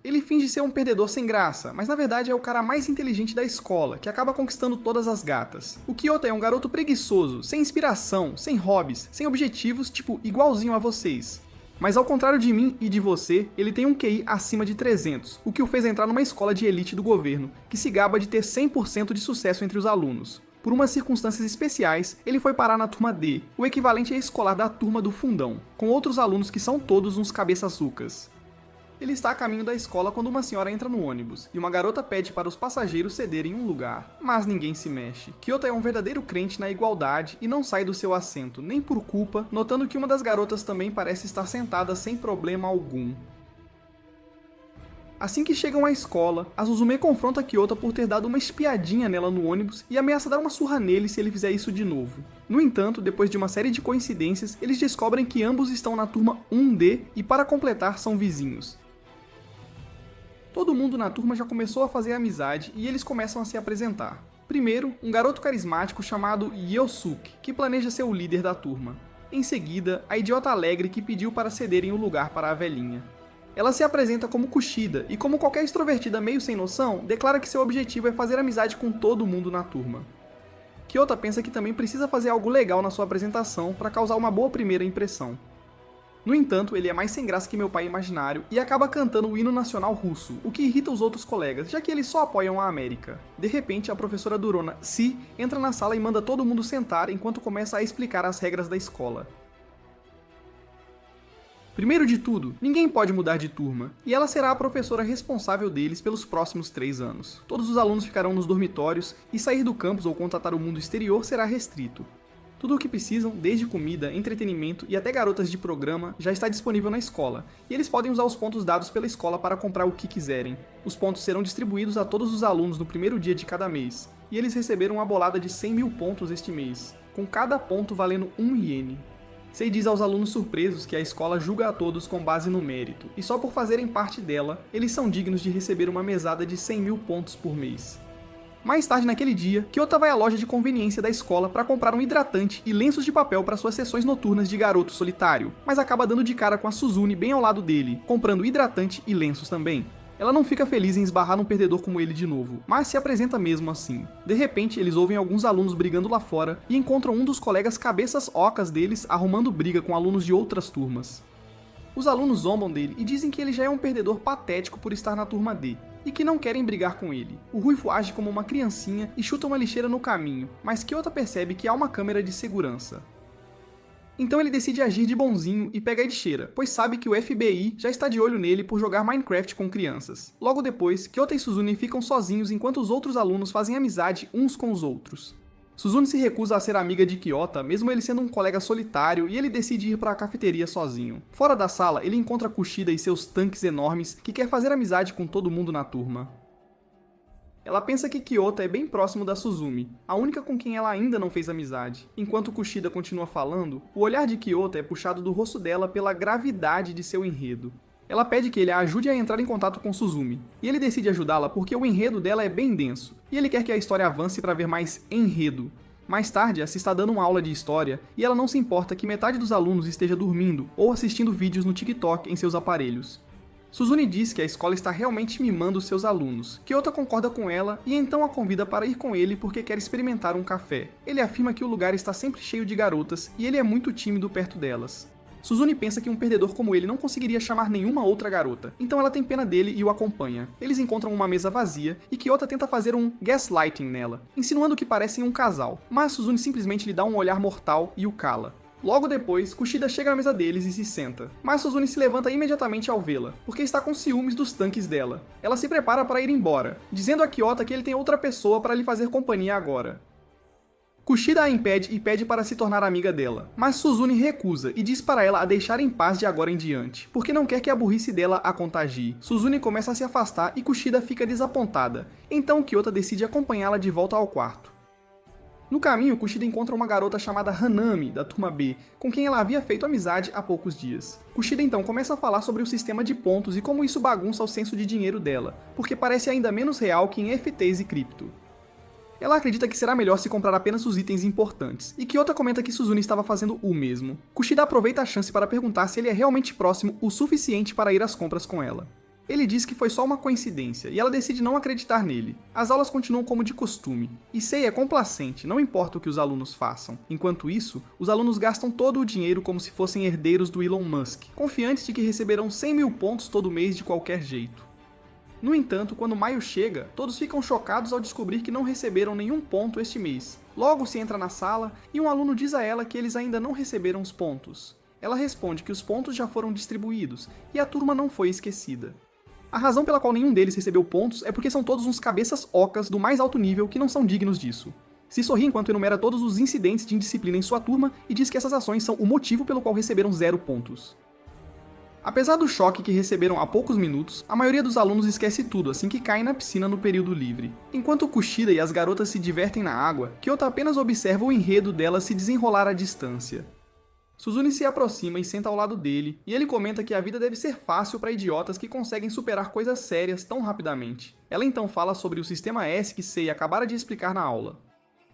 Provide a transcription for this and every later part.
Ele finge ser um perdedor sem graça, mas na verdade é o cara mais inteligente da escola, que acaba conquistando todas as gatas. O Kyota é um garoto preguiçoso, sem inspiração, sem hobbies, sem objetivos, tipo, igualzinho a vocês. Mas ao contrário de mim e de você, ele tem um QI acima de 300, o que o fez entrar numa escola de elite do governo, que se gaba de ter 100% de sucesso entre os alunos. Por umas circunstâncias especiais, ele foi parar na turma D, o equivalente a escolar da turma do fundão, com outros alunos que são todos uns cabeças-zucas. Ele está a caminho da escola quando uma senhora entra no ônibus, e uma garota pede para os passageiros cederem um lugar. Mas ninguém se mexe. Kyota é um verdadeiro crente na igualdade e não sai do seu assento, nem por culpa, notando que uma das garotas também parece estar sentada sem problema algum. Assim que chegam à escola, a Suzume confronta Kyota por ter dado uma espiadinha nela no ônibus e ameaça dar uma surra nele se ele fizer isso de novo. No entanto, depois de uma série de coincidências, eles descobrem que ambos estão na turma 1D e, para completar, são vizinhos. Todo mundo na turma já começou a fazer amizade e eles começam a se apresentar. Primeiro, um garoto carismático chamado Yosuke, que planeja ser o líder da turma. Em seguida, a idiota alegre que pediu para cederem o lugar para a velhinha. Ela se apresenta como Kushida e, como qualquer extrovertida meio sem noção, declara que seu objetivo é fazer amizade com todo mundo na turma. Kyota pensa que também precisa fazer algo legal na sua apresentação para causar uma boa primeira impressão. No entanto, ele é mais sem graça que meu pai imaginário e acaba cantando o hino nacional russo, o que irrita os outros colegas, já que eles só apoiam a América. De repente, a professora durona Si entra na sala e manda todo mundo sentar enquanto começa a explicar as regras da escola. Primeiro de tudo, ninguém pode mudar de turma, e ela será a professora responsável deles pelos próximos 3 anos. Todos os alunos ficarão nos dormitórios, e sair do campus ou contatar o mundo exterior será restrito. Tudo o que precisam, desde comida, entretenimento e até garotas de programa, já está disponível na escola, e eles podem usar os pontos dados pela escola para comprar o que quiserem. Os pontos serão distribuídos a todos os alunos no primeiro dia de cada mês, e eles receberam uma bolada de 100 mil pontos este mês, com cada ponto valendo 1 iene. Sei diz aos alunos surpresos que a escola julga a todos com base no mérito, e só por fazerem parte dela, eles são dignos de receber uma mesada de 100 mil pontos por mês. Mais tarde naquele dia, Kyota vai à loja de conveniência da escola para comprar um hidratante e lenços de papel para suas sessões noturnas de garoto solitário, mas acaba dando de cara com a Suzune bem ao lado dele, comprando hidratante e lenços também. Ela não fica feliz em esbarrar num perdedor como ele de novo, mas se apresenta mesmo assim. De repente, eles ouvem alguns alunos brigando lá fora e encontram um dos colegas cabeças ocas deles arrumando briga com alunos de outras turmas. Os alunos zombam dele e dizem que ele já é um perdedor patético por estar na turma D, e que não querem brigar com ele. O Ruivo age como uma criancinha e chuta uma lixeira no caminho, mas Kyota percebe que há uma câmera de segurança. Então ele decide agir de bonzinho e pega a lixeira, pois sabe que o FBI já está de olho nele por jogar Minecraft com crianças. Logo depois, Kyota e Suzune ficam sozinhos enquanto os outros alunos fazem amizade uns com os outros. Suzune se recusa a ser amiga de Kyota, mesmo ele sendo um colega solitário, e ele decide ir para a cafeteria sozinho. Fora da sala, ele encontra Kushida e seus tanques enormes, que quer fazer amizade com todo mundo na turma. Ela pensa que Kyota é bem próximo da Suzume, a única com quem ela ainda não fez amizade. Enquanto Kushida continua falando, o olhar de Kyota é puxado do rosto dela pela gravidade de seu enredo. Ela pede que ele a ajude a entrar em contato com Suzume, e ele decide ajudá-la porque o enredo dela é bem denso, e ele quer que a história avance para ver mais enredo. Mais tarde, se está dando uma aula de história, e ela não se importa que metade dos alunos esteja dormindo ou assistindo vídeos no TikTok em seus aparelhos. Suzune diz que a escola está realmente mimando seus alunos. Kyota concorda com ela e então a convida para ir com ele porque quer experimentar um café. Ele afirma que o lugar está sempre cheio de garotas e ele é muito tímido perto delas. Suzune pensa que um perdedor como ele não conseguiria chamar nenhuma outra garota, então ela tem pena dele e o acompanha. Eles encontram uma mesa vazia e Kyota tenta fazer um gaslighting nela, insinuando que parecem um casal, mas Suzune simplesmente lhe dá um olhar mortal e o cala. Logo depois, Kushida chega na mesa deles e se senta, mas Suzune se levanta imediatamente ao vê-la, porque está com ciúmes dos tanques dela. Ela se prepara para ir embora, dizendo a Kyota que ele tem outra pessoa para lhe fazer companhia agora. Kushida a impede e pede para se tornar amiga dela, mas Suzune recusa e diz para ela a deixar em paz de agora em diante, porque não quer que a burrice dela a contagie. Suzune começa a se afastar e Kushida fica desapontada, então Kyota decide acompanhá-la de volta ao quarto. No caminho, Kushida encontra uma garota chamada Hanami, da turma B, com quem ela havia feito amizade há poucos dias. Kushida então começa a falar sobre o sistema de pontos e como isso bagunça o senso de dinheiro dela, porque parece ainda menos real que em FTs e cripto. Ela acredita que será melhor se comprar apenas os itens importantes, e Kyota comenta que Suzune estava fazendo o mesmo. Kushida aproveita a chance para perguntar se ele é realmente próximo o suficiente para ir às compras com ela. Ele diz que foi só uma coincidência, e ela decide não acreditar nele. As aulas continuam como de costume. Issei é complacente, não importa o que os alunos façam. Enquanto isso, os alunos gastam todo o dinheiro como se fossem herdeiros do Elon Musk, confiantes de que receberão 100 mil pontos todo mês de qualquer jeito. No entanto, quando maio chega, todos ficam chocados ao descobrir que não receberam nenhum ponto este mês. Logo se entra na sala, e um aluno diz a ela que eles ainda não receberam os pontos. Ela responde que os pontos já foram distribuídos, e a turma não foi esquecida. A razão pela qual nenhum deles recebeu pontos é porque são todos uns cabeças ocas do mais alto nível que não são dignos disso. Se sorri enquanto enumera todos os incidentes de indisciplina em sua turma e diz que essas ações são o motivo pelo qual receberam 0 pontos. Apesar do choque que receberam há poucos minutos, a maioria dos alunos esquece tudo assim que caem na piscina no período livre. Enquanto Kushida e as garotas se divertem na água, Kyota apenas observa o enredo dela se desenrolar à distância. Suzune se aproxima e senta ao lado dele, e ele comenta que a vida deve ser fácil para idiotas que conseguem superar coisas sérias tão rapidamente. Ela então fala sobre o sistema S que Sei acabara de explicar na aula.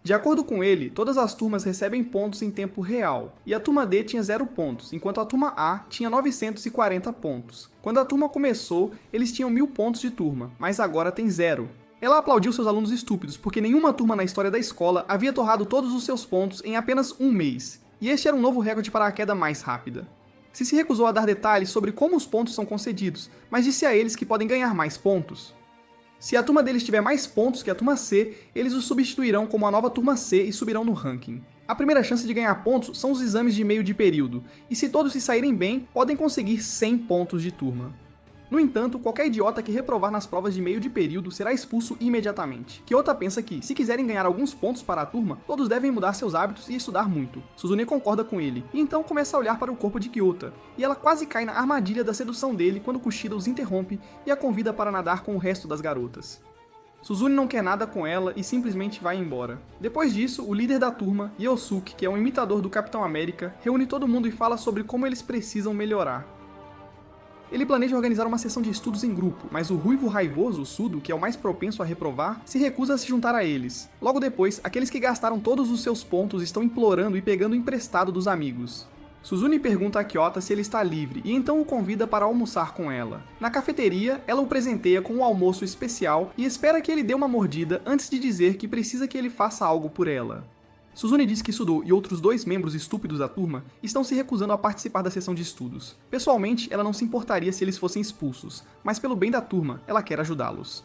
De acordo com ele, todas as turmas recebem pontos em tempo real, e a turma D tinha 0 pontos, enquanto a turma A tinha 940 pontos. Quando a turma começou, eles tinham 1000 pontos de turma, mas agora tem 0. Ela aplaudiu seus alunos estúpidos, porque nenhuma turma na história da escola havia torrado todos os seus pontos em apenas um mês. E este era um novo recorde para a queda mais rápida. Se recusou a dar detalhes sobre como os pontos são concedidos, mas disse a eles que podem ganhar mais pontos. Se a turma deles tiver mais pontos que a turma C, eles os substituirão como a nova turma C e subirão no ranking. A primeira chance de ganhar pontos são os exames de meio de período, e se todos se saírem bem, podem conseguir 100 pontos de turma. No entanto, qualquer idiota que reprovar nas provas de meio de período será expulso imediatamente. Kyota pensa que, se quiserem ganhar alguns pontos para a turma, todos devem mudar seus hábitos e estudar muito. Suzune concorda com ele, e então começa a olhar para o corpo de Kyota, e ela quase cai na armadilha da sedução dele quando Kushida os interrompe e a convida para nadar com o resto das garotas. Suzune não quer nada com ela e simplesmente vai embora. Depois disso, o líder da turma, Yosuke, que é um imitador do Capitão América, reúne todo mundo e fala sobre como eles precisam melhorar. Ele planeja organizar uma sessão de estudos em grupo, mas o ruivo raivoso, o Sudo, que é o mais propenso a reprovar, se recusa a se juntar a eles. Logo depois, aqueles que gastaram todos os seus pontos estão implorando e pegando emprestado dos amigos. Suzune pergunta a Kyota se ele está livre e então o convida para almoçar com ela. Na cafeteria, ela o presenteia com um almoço especial e espera que ele dê uma mordida antes de dizer que precisa que ele faça algo por ela. Suzune diz que Sudo e outros 2 membros estúpidos da turma estão se recusando a participar da sessão de estudos. Pessoalmente, ela não se importaria se eles fossem expulsos, mas pelo bem da turma, ela quer ajudá-los.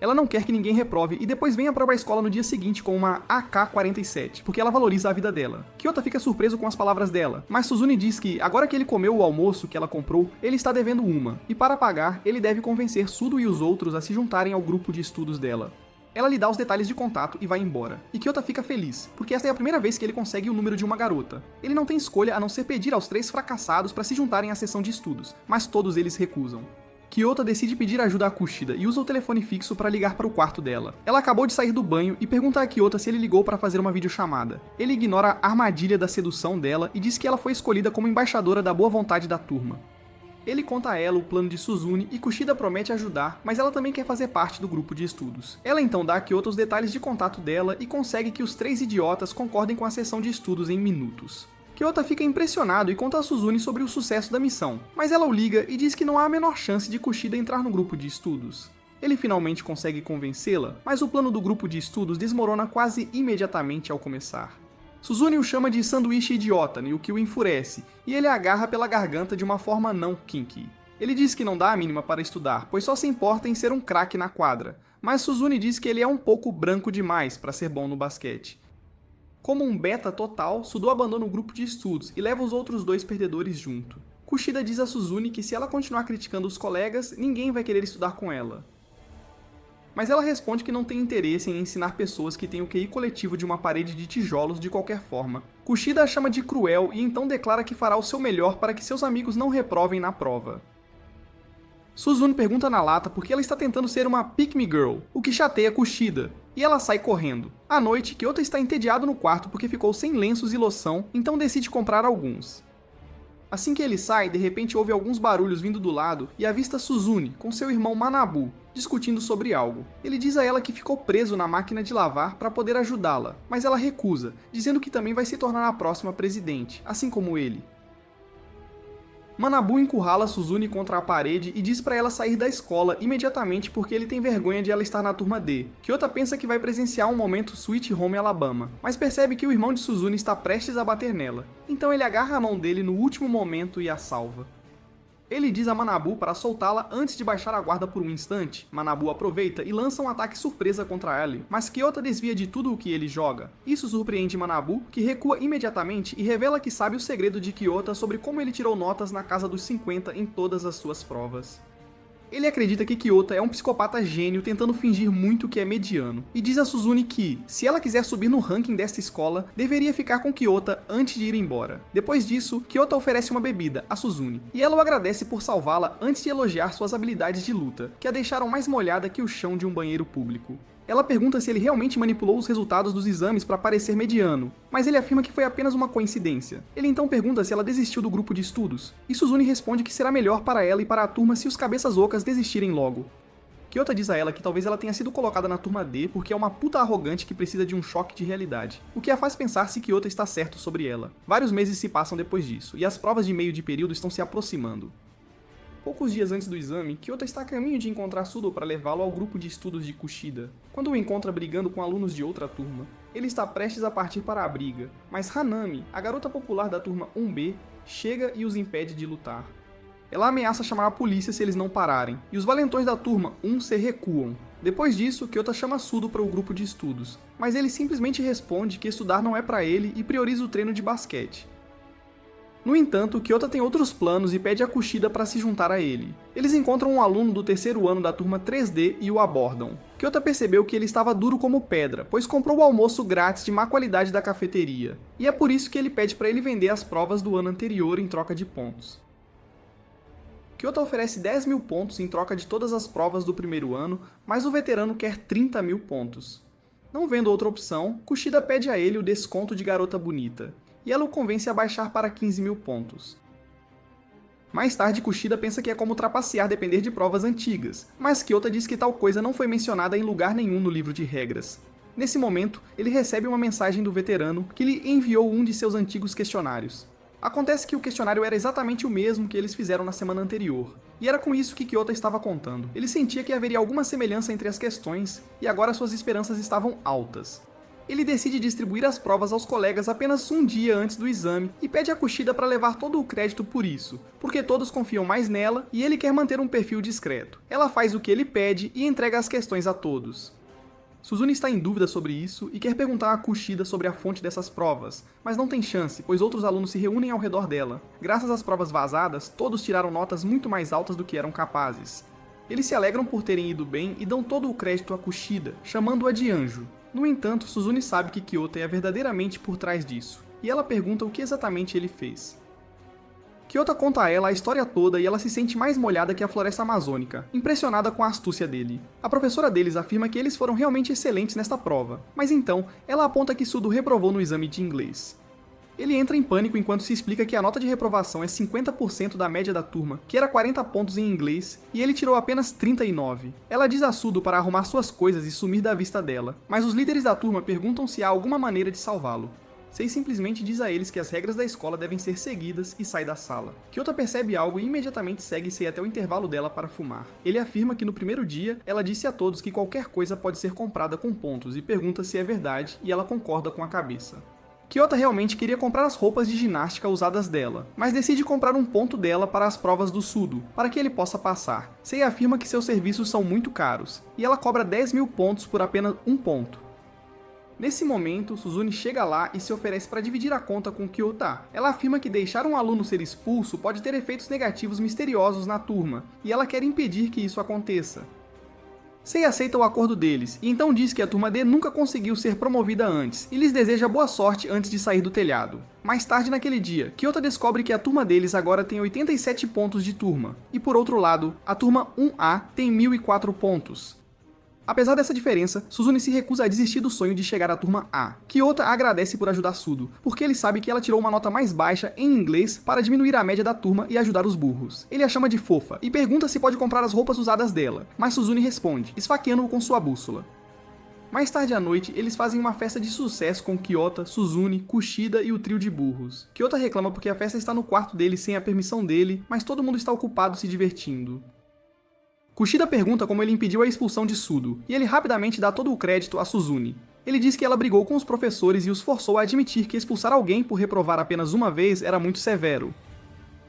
Ela não quer que ninguém reprove e depois venha para a escola no dia seguinte com uma AK-47, porque ela valoriza a vida dela. Kyota fica surpreso com as palavras dela, mas Suzune diz que, agora que ele comeu o almoço que ela comprou, ele está devendo uma, e para pagar, ele deve convencer Sudo e os outros a se juntarem ao grupo de estudos dela. Ela lhe dá os detalhes de contato e vai embora. E Kyota fica feliz, porque esta é a primeira vez que ele consegue o número de uma garota. Ele não tem escolha a não ser pedir aos 3 fracassados para se juntarem à sessão de estudos, mas todos eles recusam. Kyota decide pedir ajuda a Kushida e usa o telefone fixo para ligar para o quarto dela. Ela acabou de sair do banho e pergunta a Kyota se ele ligou para fazer uma videochamada. Ele ignora a armadilha da sedução dela e diz que ela foi escolhida como embaixadora da boa vontade da turma. Ele conta a ela o plano de Suzune e Kushida promete ajudar, mas ela também quer fazer parte do grupo de estudos. Ela então dá a Kyota os detalhes de contato dela e consegue que os 3 idiotas concordem com a sessão de estudos em minutos. Kyota fica impressionado e conta a Suzune sobre o sucesso da missão, mas ela o liga e diz que não há a menor chance de Kushida entrar no grupo de estudos. Ele finalmente consegue convencê-la, mas o plano do grupo de estudos desmorona quase imediatamente ao começar. Suzune o chama de sanduíche idiota, o que o enfurece, e ele a agarra pela garganta de uma forma não kinky. Ele diz que não dá a mínima para estudar, pois só se importa em ser um craque na quadra, mas Suzune diz que ele é um pouco branco demais para ser bom no basquete. Como um beta total, Sudo abandona o grupo de estudos e leva os outros 2 perdedores junto. Kushida diz a Suzune que se ela continuar criticando os colegas, ninguém vai querer estudar com ela. Mas ela responde que não tem interesse em ensinar pessoas que têm o QI coletivo de uma parede de tijolos de qualquer forma. Kushida a chama de cruel e então declara que fará o seu melhor para que seus amigos não reprovem na prova. Suzune pergunta na lata por que ela está tentando ser uma pick-me girl, o que chateia Kushida, e ela sai correndo. À noite, Kyota está entediado no quarto porque ficou sem lenços e loção, então decide comprar alguns. Assim que ele sai, de repente ouve alguns barulhos vindo do lado e avista Suzune, com seu irmão Manabu, discutindo sobre algo. Ele diz a ela que ficou preso na máquina de lavar para poder ajudá-la, mas ela recusa, dizendo que também vai se tornar a próxima presidente, assim como ele. Manabu encurrala Suzune contra a parede e diz pra ela sair da escola imediatamente porque ele tem vergonha de ela estar na turma D. Kyota pensa que vai presenciar um momento Sweet Home Alabama, mas percebe que o irmão de Suzune está prestes a bater nela. Então ele agarra a mão dele no último momento e a salva. Ele diz a Manabu para soltá-la antes de baixar a guarda por um instante. Manabu aproveita e lança um ataque surpresa contra Ellie, mas Kyota desvia de tudo o que ele joga. Isso surpreende Manabu, que recua imediatamente e revela que sabe o segredo de Kyota sobre como ele tirou notas na casa dos 50 em todas as suas provas. Ele acredita que Kyota é um psicopata gênio tentando fingir muito que é mediano, e diz a Suzune que, se ela quiser subir no ranking desta escola, deveria ficar com Kyota antes de ir embora. Depois disso, Kyota oferece uma bebida a Suzune, e ela o agradece por salvá-la antes de elogiar suas habilidades de luta, que a deixaram mais molhada que o chão de um banheiro público. Ela pergunta se ele realmente manipulou os resultados dos exames para parecer mediano, mas ele afirma que foi apenas uma coincidência. Ele então pergunta se ela desistiu do grupo de estudos, e Suzune responde que será melhor para ela e para a turma se os cabeças ocas desistirem logo. Kyota diz a ela que talvez ela tenha sido colocada na turma D porque é uma puta arrogante que precisa de um choque de realidade, o que a faz pensar se Kyota está certo sobre ela. Vários meses se passam depois disso, e as provas de meio de período estão se aproximando. Poucos dias antes do exame, Kyota está a caminho de encontrar Sudo para levá-lo ao grupo de estudos de Kushida, quando o encontra brigando com alunos de outra turma. Ele está prestes a partir para a briga, mas Hanami, a garota popular da turma 1B, chega e os impede de lutar. Ela ameaça chamar a polícia se eles não pararem, e os valentões da turma 1C recuam. Depois disso, Kyota chama Sudo para o grupo de estudos, mas ele simplesmente responde que estudar não é para ele e prioriza o treino de basquete. No entanto, Kyota tem outros planos e pede a Kushida para se juntar a ele. Eles encontram um aluno do terceiro ano da turma 3D e o abordam. Kyota percebeu que ele estava duro como pedra, pois comprou o almoço grátis de má qualidade da cafeteria, e é por isso que ele pede para ele vender as provas do ano anterior em troca de pontos. Kyota oferece 10 mil pontos em troca de todas as provas do primeiro ano, mas o veterano quer 30 mil pontos. Não vendo outra opção, Kushida pede a ele o desconto de garota bonita, e ela o convence a baixar para 15 mil pontos. Mais tarde, Kushida pensa que é como trapacear depender de provas antigas, mas Kyota diz que tal coisa não foi mencionada em lugar nenhum no livro de regras. Nesse momento, ele recebe uma mensagem do veterano que lhe enviou um de seus antigos questionários. Acontece que o questionário era exatamente o mesmo que eles fizeram na semana anterior, e era com isso que Kyota estava contando. Ele sentia que haveria alguma semelhança entre as questões, e agora suas esperanças estavam altas. Ele decide distribuir as provas aos colegas apenas um dia antes do exame e pede a Kushida para levar todo o crédito por isso, porque todos confiam mais nela e ele quer manter um perfil discreto. Ela faz o que ele pede e entrega as questões a todos. Suzune está em dúvida sobre isso e quer perguntar a Kushida sobre a fonte dessas provas, mas não tem chance, pois outros alunos se reúnem ao redor dela. Graças às provas vazadas, todos tiraram notas muito mais altas do que eram capazes. Eles se alegram por terem ido bem e dão todo o crédito a Kushida, chamando-a de anjo. No entanto, Suzune sabe que Kyota é verdadeiramente por trás disso, e ela pergunta o que exatamente ele fez. Kyota conta a ela a história toda e ela se sente mais molhada que a floresta amazônica, impressionada com a astúcia dele. A professora deles afirma que eles foram realmente excelentes nesta prova, mas então, ela aponta que Sudo reprovou no exame de inglês. Ele entra em pânico enquanto se explica que a nota de reprovação é 50% da média da turma, que era 40 pontos em inglês, e ele tirou apenas 39. Ela diz a Sudo para arrumar suas coisas e sumir da vista dela, mas os líderes da turma perguntam se há alguma maneira de salvá-lo. Sei simplesmente diz a eles que as regras da escola devem ser seguidas e sai da sala. Kyota percebe algo e imediatamente segue Sei até o intervalo dela para fumar. Ele afirma que no primeiro dia, ela disse a todos que qualquer coisa pode ser comprada com pontos e pergunta se é verdade, e ela concorda com a cabeça. Kyota realmente queria comprar as roupas de ginástica usadas dela, mas decide comprar um ponto dela para as provas do Sudo, para que ele possa passar. Sei afirma que seus serviços são muito caros, e ela cobra 10 mil pontos por apenas um ponto. Nesse momento, Suzune chega lá e se oferece para dividir a conta com Kyota. Ela afirma que deixar um aluno ser expulso pode ter efeitos negativos misteriosos na turma, e ela quer impedir que isso aconteça. Sei aceita o acordo deles, e então diz que a turma D nunca conseguiu ser promovida antes, e lhes deseja boa sorte antes de sair do telhado. Mais tarde naquele dia, Kyota descobre que a turma deles agora tem 87 pontos de turma, e por outro lado, a turma 1A tem 1004 pontos. Apesar dessa diferença, Suzune se recusa a desistir do sonho de chegar à turma A. Kyota agradece por ajudar Sudo, porque ele sabe que ela tirou uma nota mais baixa em inglês para diminuir a média da turma e ajudar os burros. Ele a chama de fofa e pergunta se pode comprar as roupas usadas dela, mas Suzune responde, esfaqueando-o com sua bússola. Mais tarde à noite, eles fazem uma festa de sucesso com Kyota, Suzune, Kushida e o trio de burros. Kyota reclama porque a festa está no quarto dele sem a permissão dele, mas todo mundo está ocupado se divertindo. Kushida pergunta como ele impediu a expulsão de Sudo, e ele rapidamente dá todo o crédito a Suzune. Ele diz que ela brigou com os professores e os forçou a admitir que expulsar alguém por reprovar apenas uma vez era muito severo.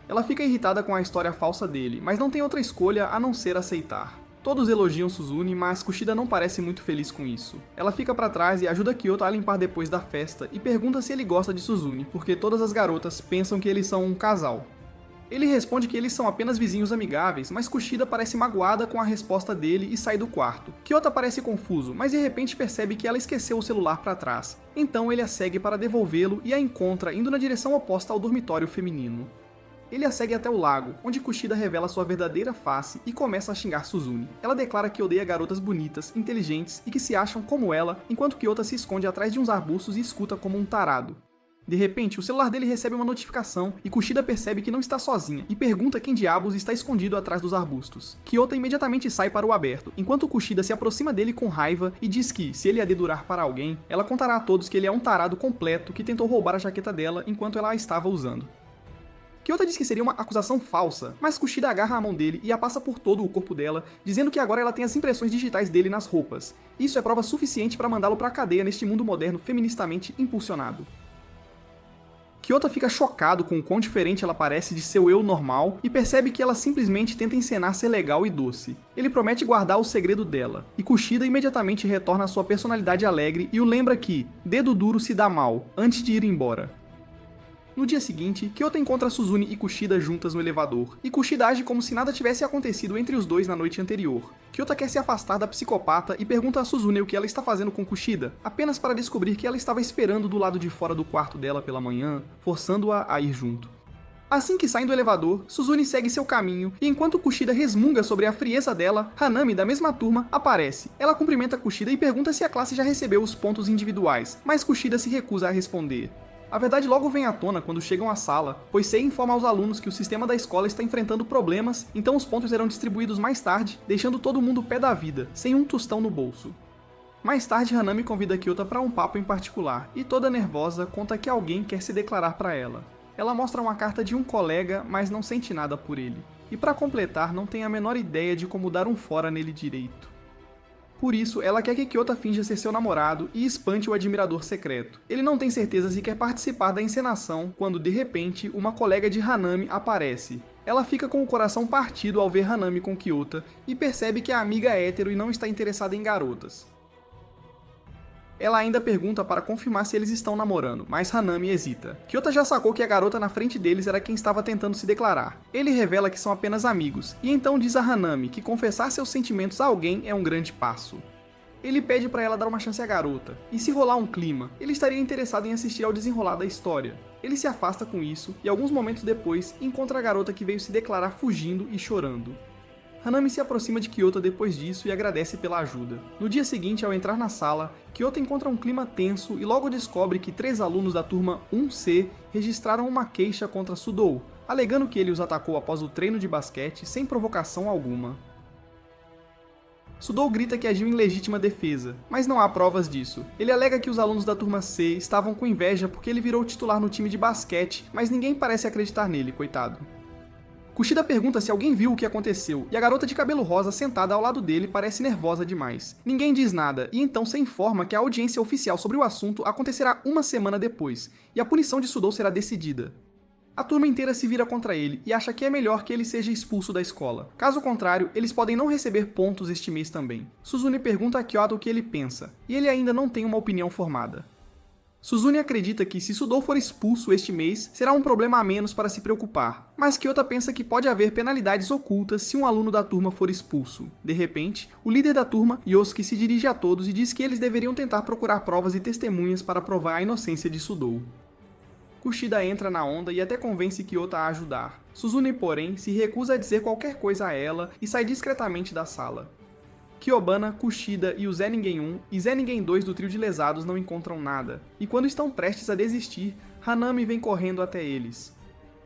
Ela fica irritada com a história falsa dele, mas não tem outra escolha a não ser aceitar. Todos elogiam Suzune, mas Kushida não parece muito feliz com isso. Ela fica pra trás e ajuda Kyota a limpar depois da festa e pergunta se ele gosta de Suzune, porque todas as garotas pensam que eles são um casal. Ele responde que eles são apenas vizinhos amigáveis, mas Kushida parece magoada com a resposta dele e sai do quarto. Kyota parece confuso, mas de repente percebe que ela esqueceu o celular pra trás. Então ele a segue para devolvê-lo e a encontra indo na direção oposta ao dormitório feminino. Ele a segue até o lago, onde Kushida revela sua verdadeira face e começa a xingar Suzune. Ela declara que odeia garotas bonitas, inteligentes e que se acham como ela, enquanto Kyota se esconde atrás de uns arbustos e escuta como um tarado. De repente, o celular dele recebe uma notificação e Kushida percebe que não está sozinha e pergunta quem diabos está escondido atrás dos arbustos. Kyota imediatamente sai para o aberto, enquanto Kushida se aproxima dele com raiva e diz que, se ele a dedurar para alguém, ela contará a todos que ele é um tarado completo que tentou roubar a jaqueta dela enquanto ela a estava usando. Kyota diz que seria uma acusação falsa, mas Kushida agarra a mão dele e a passa por todo o corpo dela, dizendo que agora ela tem as impressões digitais dele nas roupas. Isso é prova suficiente para mandá-lo para a cadeia neste mundo moderno feministamente impulsionado. Kyota fica chocado com o quão diferente ela parece de seu eu normal e percebe que ela simplesmente tenta encenar ser legal e doce. Ele promete guardar o segredo dela, e Kushida imediatamente retorna à sua personalidade alegre e o lembra que dedo duro se dá mal, antes de ir embora. No dia seguinte, Kyota encontra Suzune e Kushida juntas no elevador, e Kushida age como se nada tivesse acontecido entre os dois na noite anterior. Kyota quer se afastar da psicopata e pergunta a Suzune o que ela está fazendo com Kushida, apenas para descobrir que ela estava esperando do lado de fora do quarto dela pela manhã, forçando-a a ir junto. Assim que saem do elevador, Suzune segue seu caminho, e enquanto Kushida resmunga sobre a frieza dela, Hanami, da mesma turma, aparece. Ela cumprimenta Kushida e pergunta se a classe já recebeu os pontos individuais, mas Kushida se recusa a responder. A verdade logo vem à tona quando chegam à sala, pois Sei informa aos alunos que o sistema da escola está enfrentando problemas, então os pontos serão distribuídos mais tarde, deixando todo mundo pé da vida, sem um tostão no bolso. Mais tarde, Hanami convida Kyota para um papo em particular, e toda nervosa conta que alguém quer se declarar para ela. Ela mostra uma carta de um colega, mas não sente nada por ele. E para completar, não tem a menor ideia de como dar um fora nele direito. Por isso, ela quer que Kyota finja ser seu namorado e espante o admirador secreto. Ele não tem certeza se quer participar da encenação quando, de repente, uma colega de Hanami aparece. Ela fica com o coração partido ao ver Hanami com Kyota e percebe que a amiga é hétero e não está interessada em garotas. Ela ainda pergunta para confirmar se eles estão namorando, mas Hanami hesita. Kyota já sacou que a garota na frente deles era quem estava tentando se declarar. Ele revela que são apenas amigos, e então diz a Hanami que confessar seus sentimentos a alguém é um grande passo. Ele pede para ela dar uma chance à garota, e se rolar um clima, ele estaria interessado em assistir ao desenrolar da história. Ele se afasta com isso, e alguns momentos depois, encontra a garota que veio se declarar fugindo e chorando. Hanami se aproxima de Kyota depois disso e agradece pela ajuda. No dia seguinte, ao entrar na sala, Kyota encontra um clima tenso e logo descobre que 3 alunos da turma 1C registraram uma queixa contra Sudou, alegando que ele os atacou após o treino de basquete sem provocação alguma. Sudou grita que agiu em legítima defesa, mas não há provas disso. Ele alega que os alunos da turma C estavam com inveja porque ele virou titular no time de basquete, mas ninguém parece acreditar nele, coitado. Kushida pergunta se alguém viu o que aconteceu, e a garota de cabelo rosa sentada ao lado dele parece nervosa demais. Ninguém diz nada, e então se informa que a audiência oficial sobre o assunto acontecerá uma semana depois, e a punição de Sudou será decidida. A turma inteira se vira contra ele e acha que é melhor que ele seja expulso da escola. Caso contrário, eles podem não receber pontos este mês também. Suzune pergunta a Kyota o que ele pensa, e ele ainda não tem uma opinião formada. Suzune acredita que se Sudou for expulso este mês, será um problema a menos para se preocupar, mas Kyota pensa que pode haver penalidades ocultas se um aluno da turma for expulso. De repente, o líder da turma, Yosuke, se dirige a todos e diz que eles deveriam tentar procurar provas e testemunhas para provar a inocência de Sudou. Kushida entra na onda e até convence Kyota a ajudar. Suzune, porém, se recusa a dizer qualquer coisa a ela e sai discretamente da sala. Kyobana, Kushida e o Zeningen 1 e Zeningen 2 do trio de lesados não encontram nada, e quando estão prestes a desistir, Hanami vem correndo até eles.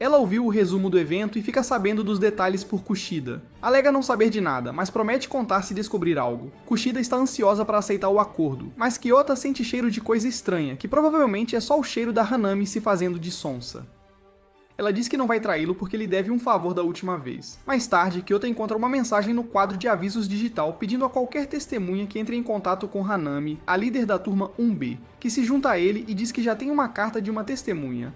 Ela ouviu o resumo do evento e fica sabendo dos detalhes por Kushida. Alega não saber de nada, mas promete contar se descobrir algo. Kushida está ansiosa para aceitar o acordo, mas Kyota sente cheiro de coisa estranha, que provavelmente é só o cheiro da Hanami se fazendo de sonsa. Ela diz que não vai traí-lo porque lhe deve um favor da última vez. Mais tarde, Kyota encontra uma mensagem no quadro de avisos digital pedindo a qualquer testemunha que entre em contato com Hanami, a líder da turma 1B, que se junta a ele e diz que já tem uma carta de uma testemunha.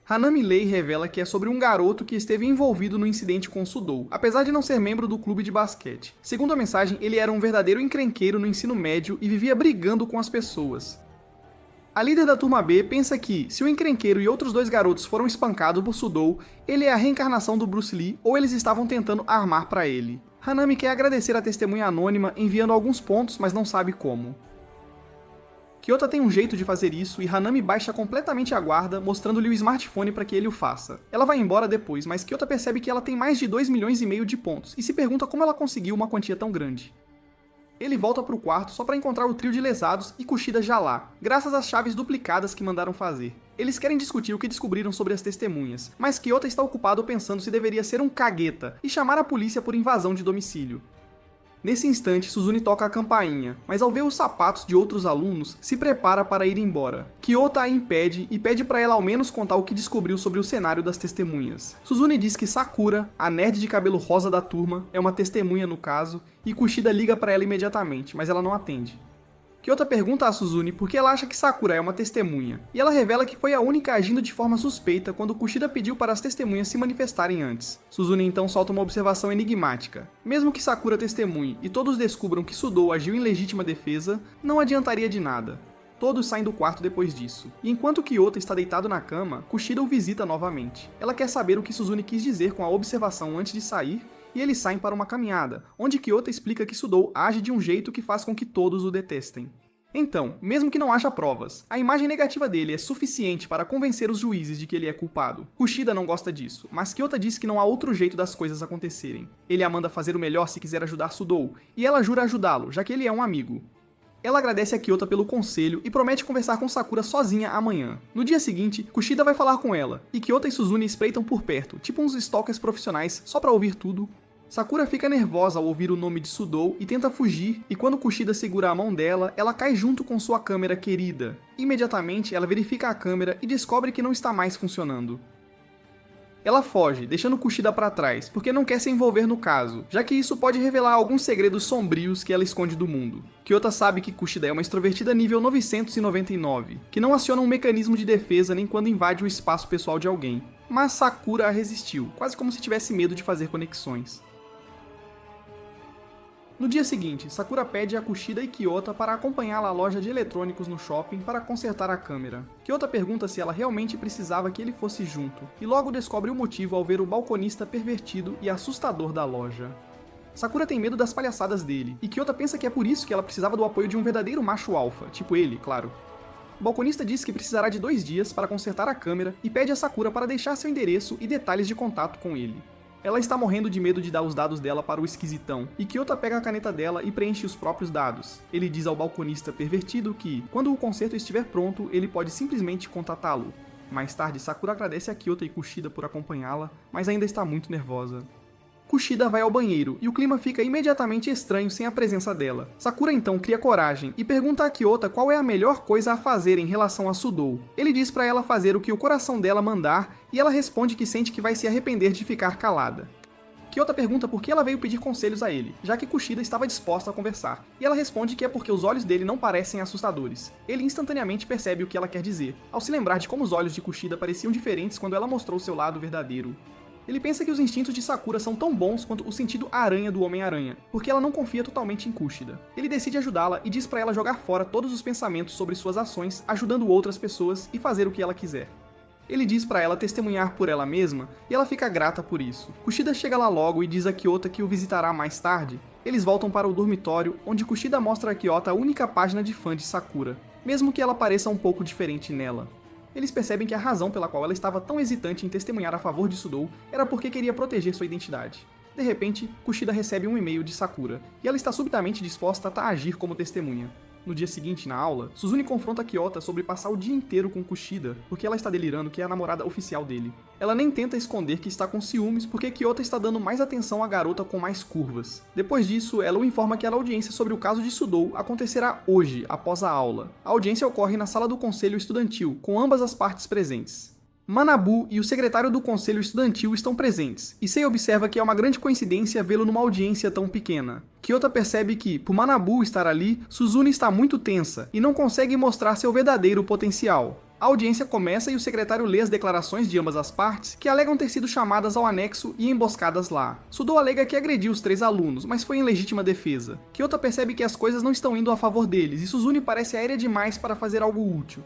Hanami Lei revela que é sobre um garoto que esteve envolvido no incidente com Sudou, apesar de não ser membro do clube de basquete. Segundo a mensagem, ele era um verdadeiro encrenqueiro no ensino médio e vivia brigando com as pessoas. A líder da turma B pensa que, se o encrenqueiro e outros dois garotos foram espancados por Sudou, ele é a reencarnação do Bruce Lee ou eles estavam tentando armar para ele. Hanami quer agradecer a testemunha anônima enviando alguns pontos, mas não sabe como. Kyota tem um jeito de fazer isso e Hanami baixa completamente a guarda, mostrando-lhe o smartphone para que ele o faça. Ela vai embora depois, mas Kyota percebe que ela tem mais de 2,5 milhões de pontos e se pergunta como ela conseguiu uma quantia tão grande. Ele volta para o quarto só para encontrar o trio de lesados e Kushida já lá, graças às chaves duplicadas que mandaram fazer. Eles querem discutir o que descobriram sobre as testemunhas, mas Kyota está ocupado pensando se deveria ser um cagueta e chamar a polícia por invasão de domicílio. Nesse instante, Suzune toca a campainha, mas ao ver os sapatos de outros alunos, se prepara para ir embora. Kyota a impede e pede para ela ao menos contar o que descobriu sobre o cenário das testemunhas. Suzune diz que Sakura, a nerd de cabelo rosa da turma, é uma testemunha no caso, e Kushida liga para ela imediatamente, mas ela não atende. Kyota pergunta a Suzune por que ela acha que Sakura é uma testemunha, e ela revela que foi a única agindo de forma suspeita quando Kushida pediu para as testemunhas se manifestarem antes. Suzune então solta uma observação enigmática. Mesmo que Sakura testemunhe e todos descubram que Sudou agiu em legítima defesa, não adiantaria de nada. Todos saem do quarto depois disso, e enquanto Kyota está deitado na cama, Kushida o visita novamente. Ela quer saber o que Suzune quis dizer com a observação antes de sair, e eles saem para uma caminhada, onde Kyota explica que Sudou age de um jeito que faz com que todos o detestem. Então, mesmo que não haja provas, a imagem negativa dele é suficiente para convencer os juízes de que ele é culpado. Kushida não gosta disso, mas Kyota diz que não há outro jeito das coisas acontecerem. Ele a manda fazer o melhor se quiser ajudar Sudou, e ela jura ajudá-lo, já que ele é um amigo. Ela agradece a Kyota pelo conselho e promete conversar com Sakura sozinha amanhã. No dia seguinte, Kushida vai falar com ela, e Kyota e Suzune espreitam por perto, tipo uns stalkers profissionais, só pra ouvir tudo. Sakura fica nervosa ao ouvir o nome de Sudou e tenta fugir, e quando Kushida segura a mão dela, ela cai junto com sua câmera querida. Imediatamente, ela verifica a câmera e descobre que não está mais funcionando. Ela foge, deixando Kushida para trás, porque não quer se envolver no caso, já que isso pode revelar alguns segredos sombrios que ela esconde do mundo. Kyota sabe que Kushida é uma extrovertida nível 999, que não aciona um mecanismo de defesa nem quando invade o espaço pessoal de alguém. Mas Sakura a resistiu, quase como se tivesse medo de fazer conexões. No dia seguinte, Sakura pede a Kushida e Kyota para acompanhá-la à loja de eletrônicos no shopping para consertar a câmera. Kyota pergunta se ela realmente precisava que ele fosse junto, e logo descobre o motivo ao ver o balconista pervertido e assustador da loja. Sakura tem medo das palhaçadas dele, e Kyota pensa que é por isso que ela precisava do apoio de um verdadeiro macho alfa, tipo ele, claro. O balconista diz que precisará de 2 dias para consertar a câmera e pede a Sakura para deixar seu endereço e detalhes de contato com ele. Ela está morrendo de medo de dar os dados dela para o esquisitão, e Kyota pega a caneta dela e preenche os próprios dados. Ele diz ao balconista pervertido que, quando o conserto estiver pronto, ele pode simplesmente contatá-lo. Mais tarde, Sakura agradece a Kyota e Kushida por acompanhá-la, mas ainda está muito nervosa. Kushida vai ao banheiro, e o clima fica imediatamente estranho sem a presença dela. Sakura então cria coragem, e pergunta a Kyota qual é a melhor coisa a fazer em relação a Sudou. Ele diz para ela fazer o que o coração dela mandar, e ela responde que sente que vai se arrepender de ficar calada. Kyota pergunta por que ela veio pedir conselhos a ele, já que Kushida estava disposta a conversar, e ela responde que é porque os olhos dele não parecem assustadores. Ele instantaneamente percebe o que ela quer dizer, ao se lembrar de como os olhos de Kushida pareciam diferentes quando ela mostrou seu lado verdadeiro. Ele pensa que os instintos de Sakura são tão bons quanto o sentido aranha do Homem-Aranha, porque ela não confia totalmente em Kushida. Ele decide ajudá-la e diz pra ela jogar fora todos os pensamentos sobre suas ações, ajudando outras pessoas e fazer o que ela quiser. Ele diz pra ela testemunhar por ela mesma, e ela fica grata por isso. Kushida chega lá logo e diz a Kyota que o visitará mais tarde. Eles voltam para o dormitório, onde Kushida mostra a Kyota a única página de fã de Sakura, mesmo que ela pareça um pouco diferente nela. Eles percebem que a razão pela qual ela estava tão hesitante em testemunhar a favor de Sudou era porque queria proteger sua identidade. De repente, Kushida recebe um e-mail de Sakura, e ela está subitamente disposta a agir como testemunha. No dia seguinte, na aula, Suzune confronta Kyota sobre passar o dia inteiro com Kushida, porque ela está delirando que é a namorada oficial dele. Ela nem tenta esconder que está com ciúmes porque Kyota está dando mais atenção à garota com mais curvas. Depois disso, ela o informa que a audiência sobre o caso de Sudou acontecerá hoje, após a aula. A audiência ocorre na sala do conselho estudantil, com ambas as partes presentes. Manabu e o secretário do conselho estudantil estão presentes, e Sei observa que é uma grande coincidência vê-lo numa audiência tão pequena. Kyota percebe que, por Manabu estar ali, Suzune está muito tensa e não consegue mostrar seu verdadeiro potencial. A audiência começa e o secretário lê as declarações de ambas as partes, que alegam ter sido chamadas ao anexo e emboscadas lá. Sudou alega que agrediu os 3 alunos, mas foi em legítima defesa. Kyota percebe que as coisas não estão indo a favor deles, e Suzune parece aérea demais para fazer algo útil.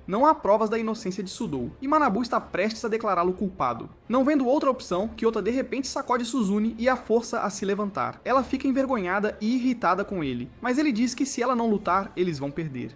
Não há provas da inocência de Sudou, e Manabu está prestes a declará-lo culpado. Não vendo outra opção, Kyota de repente sacode Suzune e a força a se levantar. Ela fica envergonhada e irritada com ele, mas ele diz que se ela não lutar, eles vão perder.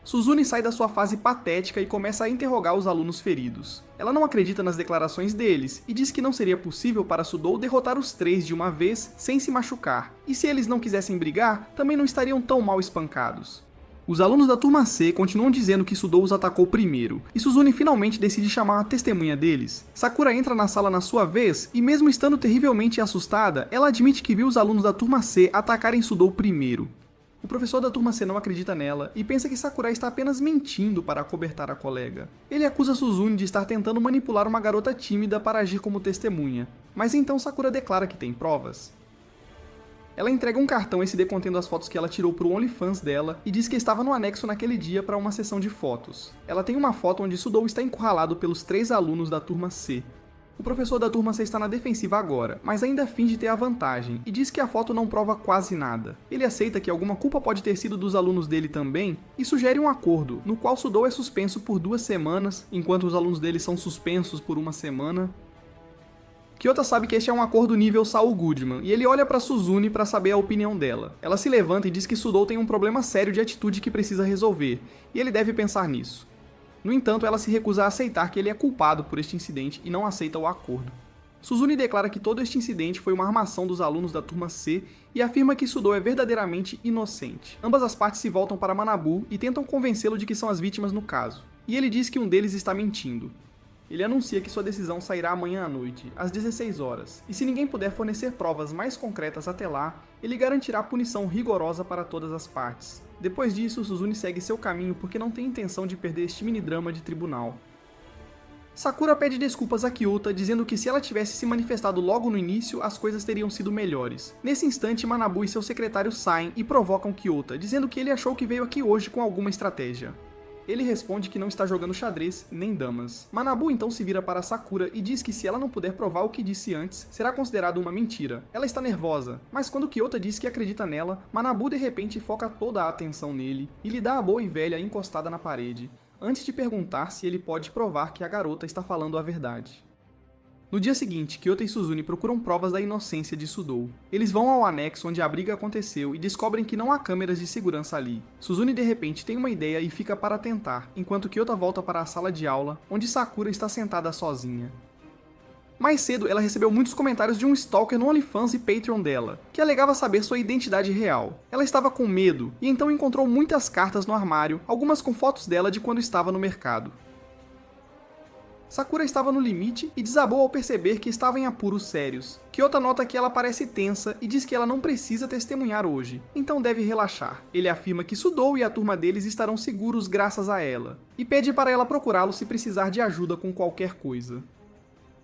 Suzune sai da sua fase patética e começa a interrogar os alunos feridos. Ela não acredita nas declarações deles, e diz que não seria possível para Sudou derrotar os 3 de uma vez sem se machucar, e se eles não quisessem brigar, também não estariam tão mal espancados. Os alunos da turma C continuam dizendo que Sudou os atacou primeiro, e Suzune finalmente decide chamar a testemunha deles. Sakura entra na sala na sua vez, e mesmo estando terrivelmente assustada, ela admite que viu os alunos da turma C atacarem Sudou primeiro. O professor da turma C não acredita nela, e pensa que Sakura está apenas mentindo para acobertar a colega. Ele acusa Suzune de estar tentando manipular uma garota tímida para agir como testemunha, mas então Sakura declara que tem provas. Ela entrega um cartão SD contendo as fotos que ela tirou pro OnlyFans dela e diz que estava no anexo naquele dia para uma sessão de fotos. Ela tem uma foto onde Sudou está encurralado pelos 3 alunos da turma C. O professor da turma C está na defensiva agora, mas ainda finge ter a vantagem e diz que a foto não prova quase nada. Ele aceita que alguma culpa pode ter sido dos alunos dele também e sugere um acordo, no qual Sudou é suspenso por 2 semanas, enquanto os alunos dele são suspensos por 1 semana. Kyota sabe que este é um acordo nível Saul Goodman, e ele olha para Suzune para saber a opinião dela. Ela se levanta e diz que Sudou tem um problema sério de atitude que precisa resolver, e ele deve pensar nisso. No entanto, ela se recusa a aceitar que ele é culpado por este incidente e não aceita o acordo. Suzune declara que todo este incidente foi uma armação dos alunos da turma C e afirma que Sudou é verdadeiramente inocente. Ambas as partes se voltam para Manabu e tentam convencê-lo de que são as vítimas no caso, e ele diz que um deles está mentindo. Ele anuncia que sua decisão sairá amanhã à noite, às 16 horas, e se ninguém puder fornecer provas mais concretas até lá, ele garantirá punição rigorosa para todas as partes. Depois disso, Suzune segue seu caminho porque não tem intenção de perder este mini-drama de tribunal. Sakura pede desculpas a Kyota, dizendo que se ela tivesse se manifestado logo no início, as coisas teriam sido melhores. Nesse instante, Manabu e seu secretário saem e provocam Kyota, dizendo que ele achou que veio aqui hoje com alguma estratégia. Ele responde que não está jogando xadrez nem damas. Manabu então se vira para Sakura e diz que se ela não puder provar o que disse antes, será considerado uma mentira. Ela está nervosa, mas quando Kyota diz que acredita nela, Manabu de repente foca toda a atenção nele e lhe dá a boa e velha encostada na parede, antes de perguntar se ele pode provar que a garota está falando a verdade. No dia seguinte, Kyota e Suzune procuram provas da inocência de Sudou. Eles vão ao anexo onde a briga aconteceu e descobrem que não há câmeras de segurança ali. Suzune de repente tem uma ideia e fica para tentar, enquanto Kyota volta para a sala de aula, onde Sakura está sentada sozinha. Mais cedo, ela recebeu muitos comentários de um stalker no OnlyFans e Patreon dela, que alegava saber sua identidade real. Ela estava com medo, e então encontrou muitas cartas no armário, algumas com fotos dela de quando estava no mercado. Sakura estava no limite e desabou ao perceber que estava em apuros sérios. Kyota nota que ela parece tensa e diz que ela não precisa testemunhar hoje, então deve relaxar. Ele afirma que Sudou e a turma deles estarão seguros graças a ela, e pede para ela procurá-lo se precisar de ajuda com qualquer coisa.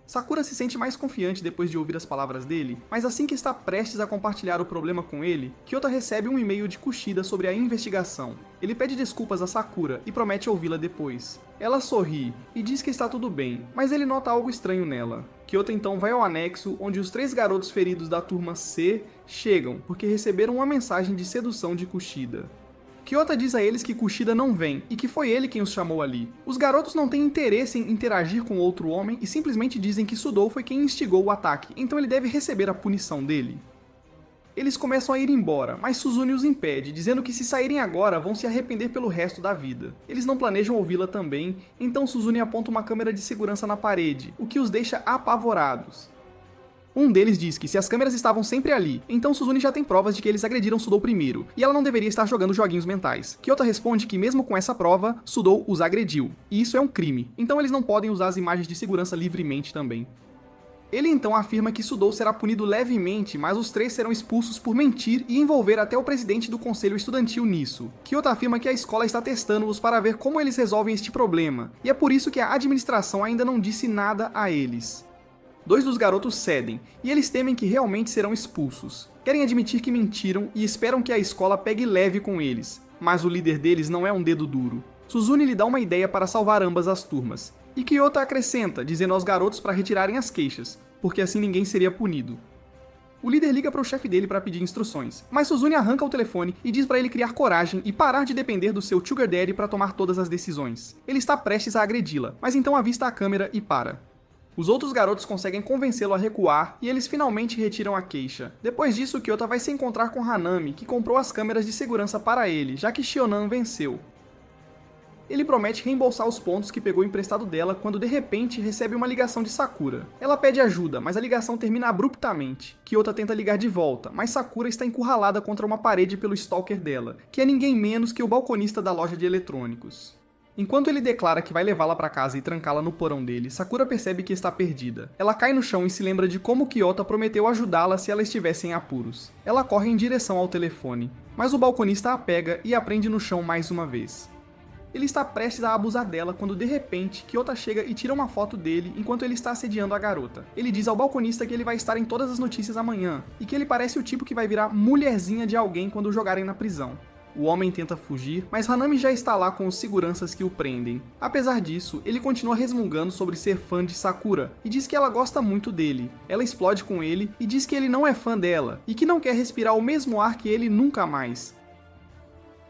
Sakura se sente mais confiante depois de ouvir as palavras dele, mas assim que está prestes a compartilhar o problema com ele, Kyota recebe um e-mail de Kushida sobre a investigação. Ele pede desculpas a Sakura e promete ouvi-la depois. Ela sorri e diz que está tudo bem, mas ele nota algo estranho nela. Kyota então vai ao anexo, onde os 3 garotos feridos da turma C chegam, porque receberam uma mensagem de sedução de Kushida. Kyota diz a eles que Kushida não vem, e que foi ele quem os chamou ali. Os garotos não têm interesse em interagir com outro homem e simplesmente dizem que Sudou foi quem instigou o ataque, então ele deve receber a punição dele. Eles começam a ir embora, mas Suzune os impede, dizendo que se saírem agora vão se arrepender pelo resto da vida. Eles não planejam ouvi-la também, então Suzune aponta uma câmera de segurança na parede, o que os deixa apavorados. Um deles diz que se as câmeras estavam sempre ali, então Suzune já tem provas de que eles agrediram Sudou primeiro, e ela não deveria estar jogando joguinhos mentais. Kyota responde que mesmo com essa prova, Sudou os agrediu, e isso é um crime, então eles não podem usar as imagens de segurança livremente também. Ele então afirma que Sudou será punido levemente, mas os três serão expulsos por mentir e envolver até o presidente do conselho estudantil nisso. Kyota afirma que a escola está testando-os para ver como eles resolvem este problema, e é por isso que a administração ainda não disse nada a eles. Dois dos garotos cedem, e eles temem que realmente serão expulsos. Querem admitir que mentiram e esperam que a escola pegue leve com eles, mas o líder deles não é um dedo duro. Suzune lhe dá uma ideia para salvar ambas as turmas, e Kyota acrescenta, dizendo aos garotos para retirarem as queixas, porque assim ninguém seria punido. O líder liga para o chefe dele para pedir instruções, mas Suzune arranca o telefone e diz para ele criar coragem e parar de depender do seu Sugar Daddy para tomar todas as decisões. Ele está prestes a agredi-la, mas então avista a câmera e para. Os outros garotos conseguem convencê-lo a recuar e eles finalmente retiram a queixa. Depois disso, Kyota vai se encontrar com Hanami, que comprou as câmeras de segurança para ele, já que Shionan venceu. Ele promete reembolsar os pontos que pegou emprestado dela quando de repente recebe uma ligação de Sakura. Ela pede ajuda, mas a ligação termina abruptamente. Kyota tenta ligar de volta, mas Sakura está encurralada contra uma parede pelo stalker dela, que é ninguém menos que o balconista da loja de eletrônicos. Enquanto ele declara que vai levá-la para casa e trancá-la no porão dele, Sakura percebe que está perdida. Ela cai no chão e se lembra de como Kyota prometeu ajudá-la se ela estivesse em apuros. Ela corre em direção ao telefone, mas o balconista a pega e a prende no chão mais uma vez. Ele está prestes a abusar dela quando de repente Kyota chega e tira uma foto dele enquanto ele está assediando a garota. Ele diz ao balconista que ele vai estar em todas as notícias amanhã e que ele parece o tipo que vai virar mulherzinha de alguém quando o jogarem na prisão. O homem tenta fugir, mas Hanami já está lá com os seguranças que o prendem. Apesar disso, ele continua resmungando sobre ser fã de Sakura e diz que ela gosta muito dele. Ela explode com ele e diz que ele não é fã dela e que não quer respirar o mesmo ar que ele nunca mais.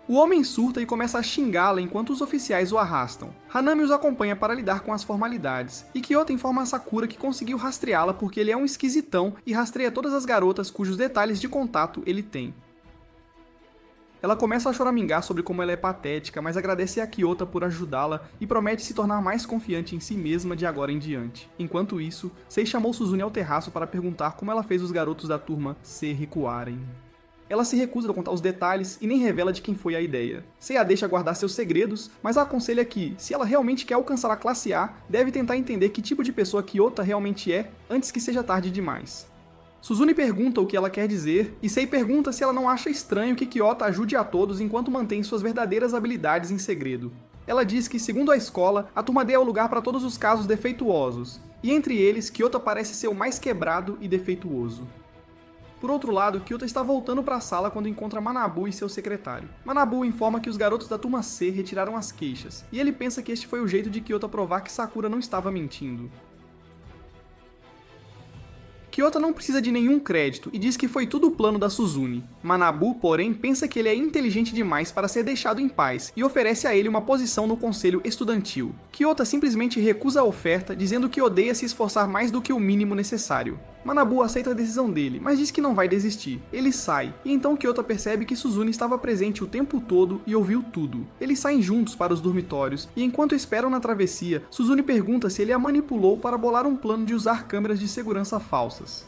O homem surta e começa a xingá-la enquanto os oficiais o arrastam. Hanami os acompanha para lidar com as formalidades, e Kyota informa a Sakura que conseguiu rastreá-la porque ele é um esquisitão e rastreia todas as garotas cujos detalhes de contato ele tem. Ela começa a choramingar sobre como ela é patética, mas agradece a Kyota por ajudá-la e promete se tornar mais confiante em si mesma de agora em diante. Enquanto isso, Sei chamou Suzune ao terraço para perguntar como ela fez os garotos da turma se recuarem. Ela se recusa a contar os detalhes e nem revela de quem foi a ideia. Sei a deixa guardar seus segredos, mas a aconselha que, se ela realmente quer alcançar a classe A, deve tentar entender que tipo de pessoa Kyota realmente é antes que seja tarde demais. Suzune pergunta o que ela quer dizer, e Sei pergunta se ela não acha estranho que Kyota ajude a todos enquanto mantém suas verdadeiras habilidades em segredo. Ela diz que, segundo a escola, a turma D é o lugar para todos os casos defeituosos, e entre eles, Kyota parece ser o mais quebrado e defeituoso. Por outro lado, Kyota está voltando para a sala quando encontra Manabu e seu secretário. Manabu informa que os garotos da turma C retiraram as queixas, e ele pensa que este foi o jeito de Kyota provar que Sakura não estava mentindo. Kyota não precisa de nenhum crédito e diz que foi tudo o plano da Suzune. Manabu, porém, pensa que ele é inteligente demais para ser deixado em paz e oferece a ele uma posição no conselho estudantil. Kyota simplesmente recusa a oferta, dizendo que odeia se esforçar mais do que o mínimo necessário. Manabu aceita a decisão dele, mas diz que não vai desistir. Ele sai, e então Kyota percebe que Suzune estava presente o tempo todo e ouviu tudo. Eles saem juntos para os dormitórios, e enquanto esperam na travessia, Suzune pergunta se ele a manipulou para bolar um plano de usar câmeras de segurança falsas.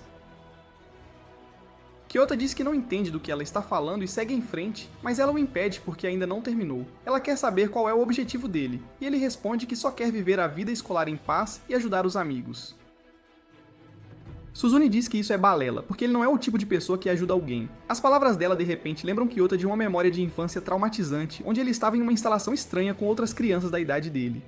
Kyota diz que não entende do que ela está falando e segue em frente, mas ela o impede porque ainda não terminou. Ela quer saber qual é o objetivo dele, e ele responde que só quer viver a vida escolar em paz e ajudar os amigos. Suzune diz que isso é balela, porque ele não é o tipo de pessoa que ajuda alguém. As palavras dela de repente lembram Kyota de uma memória de infância traumatizante, onde ele estava em uma instalação estranha com outras crianças da idade dele.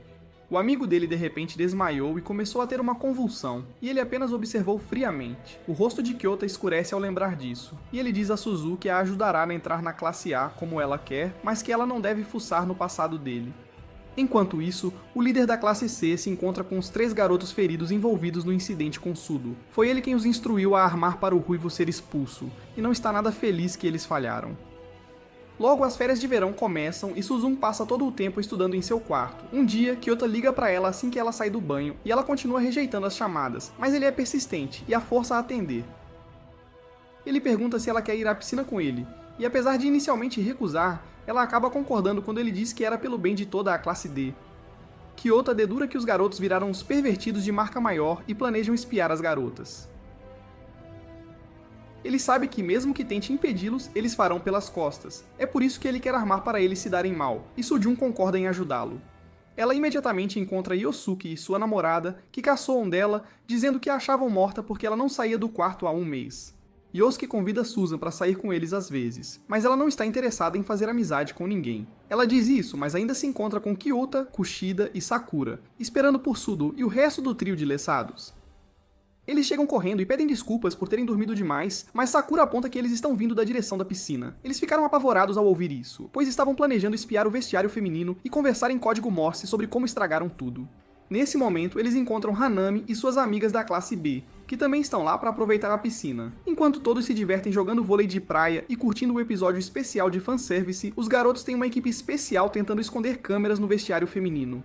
O amigo dele de repente desmaiou e começou a ter uma convulsão, e ele apenas observou friamente. O rosto de Kyota escurece ao lembrar disso, e ele diz a Suzu que a ajudará a entrar na classe A como ela quer, mas que ela não deve fuçar no passado dele. Enquanto isso, o líder da classe C se encontra com os 3 garotos feridos envolvidos no incidente com Sudo. Foi ele quem os instruiu a armar para o ruivo ser expulso, e não está nada feliz que eles falharam. Logo, as férias de verão começam e Suzune passa todo o tempo estudando em seu quarto. Um dia, Kyota liga para ela assim que ela sai do banho, e ela continua rejeitando as chamadas, mas ele é persistente e a força a atender. Ele pergunta se ela quer ir à piscina com ele, e apesar de inicialmente recusar, ela acaba concordando quando ele diz que era pelo bem de toda a classe D. Kyota dedura que os garotos viraram os pervertidos de marca maior e planejam espiar as garotas. Ele sabe que mesmo que tente impedi-los, eles farão pelas costas. É por isso que ele quer armar para eles se darem mal, e Sujun concorda em ajudá-lo. Ela imediatamente encontra Yosuke e sua namorada, que caçoam dela, dizendo que a achavam morta porque ela não saía do quarto há um mês. Yosuke convida Susan para sair com eles às vezes, mas ela não está interessada em fazer amizade com ninguém. Ela diz isso, mas ainda se encontra com Kyota, Kushida e Sakura, esperando por Sudo e o resto do trio de leçados. Eles chegam correndo e pedem desculpas por terem dormido demais, mas Sakura aponta que eles estão vindo da direção da piscina. Eles ficaram apavorados ao ouvir isso, pois estavam planejando espiar o vestiário feminino e conversar em código Morse sobre como estragaram tudo. Nesse momento, eles encontram Hanami e suas amigas da classe B, que também estão lá para aproveitar a piscina. Enquanto todos se divertem jogando vôlei de praia e curtindo o episódio especial de fanservice, os garotos têm uma equipe especial tentando esconder câmeras no vestiário feminino.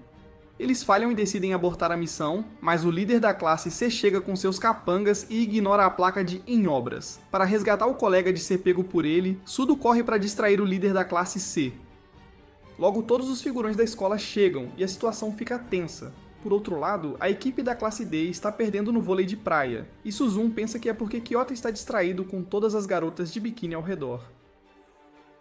Eles falham e decidem abortar a missão, mas o líder da classe C chega com seus capangas e ignora a placa de "em obras". Para resgatar o colega de ser pego por ele, Sudo corre para distrair o líder da classe C. Logo, todos os figurões da escola chegam e a situação fica tensa. Por outro lado, a equipe da classe D está perdendo no vôlei de praia, e Suzun pensa que é porque Kyota está distraído com todas as garotas de biquíni ao redor.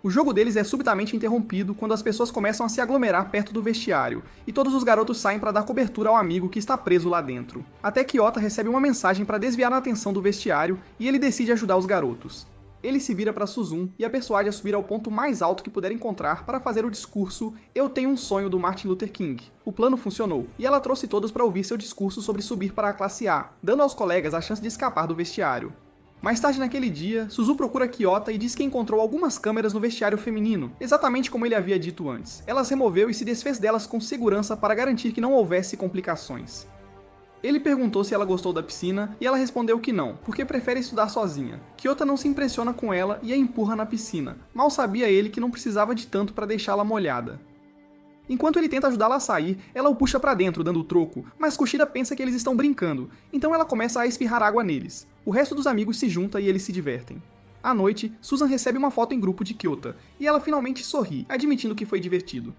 O jogo deles é subitamente interrompido quando as pessoas começam a se aglomerar perto do vestiário, e todos os garotos saem para dar cobertura ao amigo que está preso lá dentro. Até que Kyota recebe uma mensagem para desviar a atenção do vestiário e ele decide ajudar os garotos. Ele se vira para Suzun e a persuade a subir ao ponto mais alto que puder encontrar para fazer o discurso "Eu tenho um sonho" do Martin Luther King. O plano funcionou, e ela trouxe todos para ouvir seu discurso sobre subir para a classe A, dando aos colegas a chance de escapar do vestiário. Mais tarde naquele dia, Suzu procura Kyota e diz que encontrou algumas câmeras no vestiário feminino, exatamente como ele havia dito antes. Elas removeu e se desfez delas com segurança para garantir que não houvesse complicações. Ele perguntou se ela gostou da piscina e ela respondeu que não, porque prefere estudar sozinha. Kyota não se impressiona com ela e a empurra na piscina. Mal sabia ele que não precisava de tanto para deixá-la molhada. Enquanto ele tenta ajudá-la a sair, ela o puxa pra dentro dando o troco, mas Kushida pensa que eles estão brincando, então ela começa a espirrar água neles. O resto dos amigos se junta e eles se divertem. À noite, Susan recebe uma foto em grupo de Kyota, e ela finalmente sorri, admitindo que foi divertido.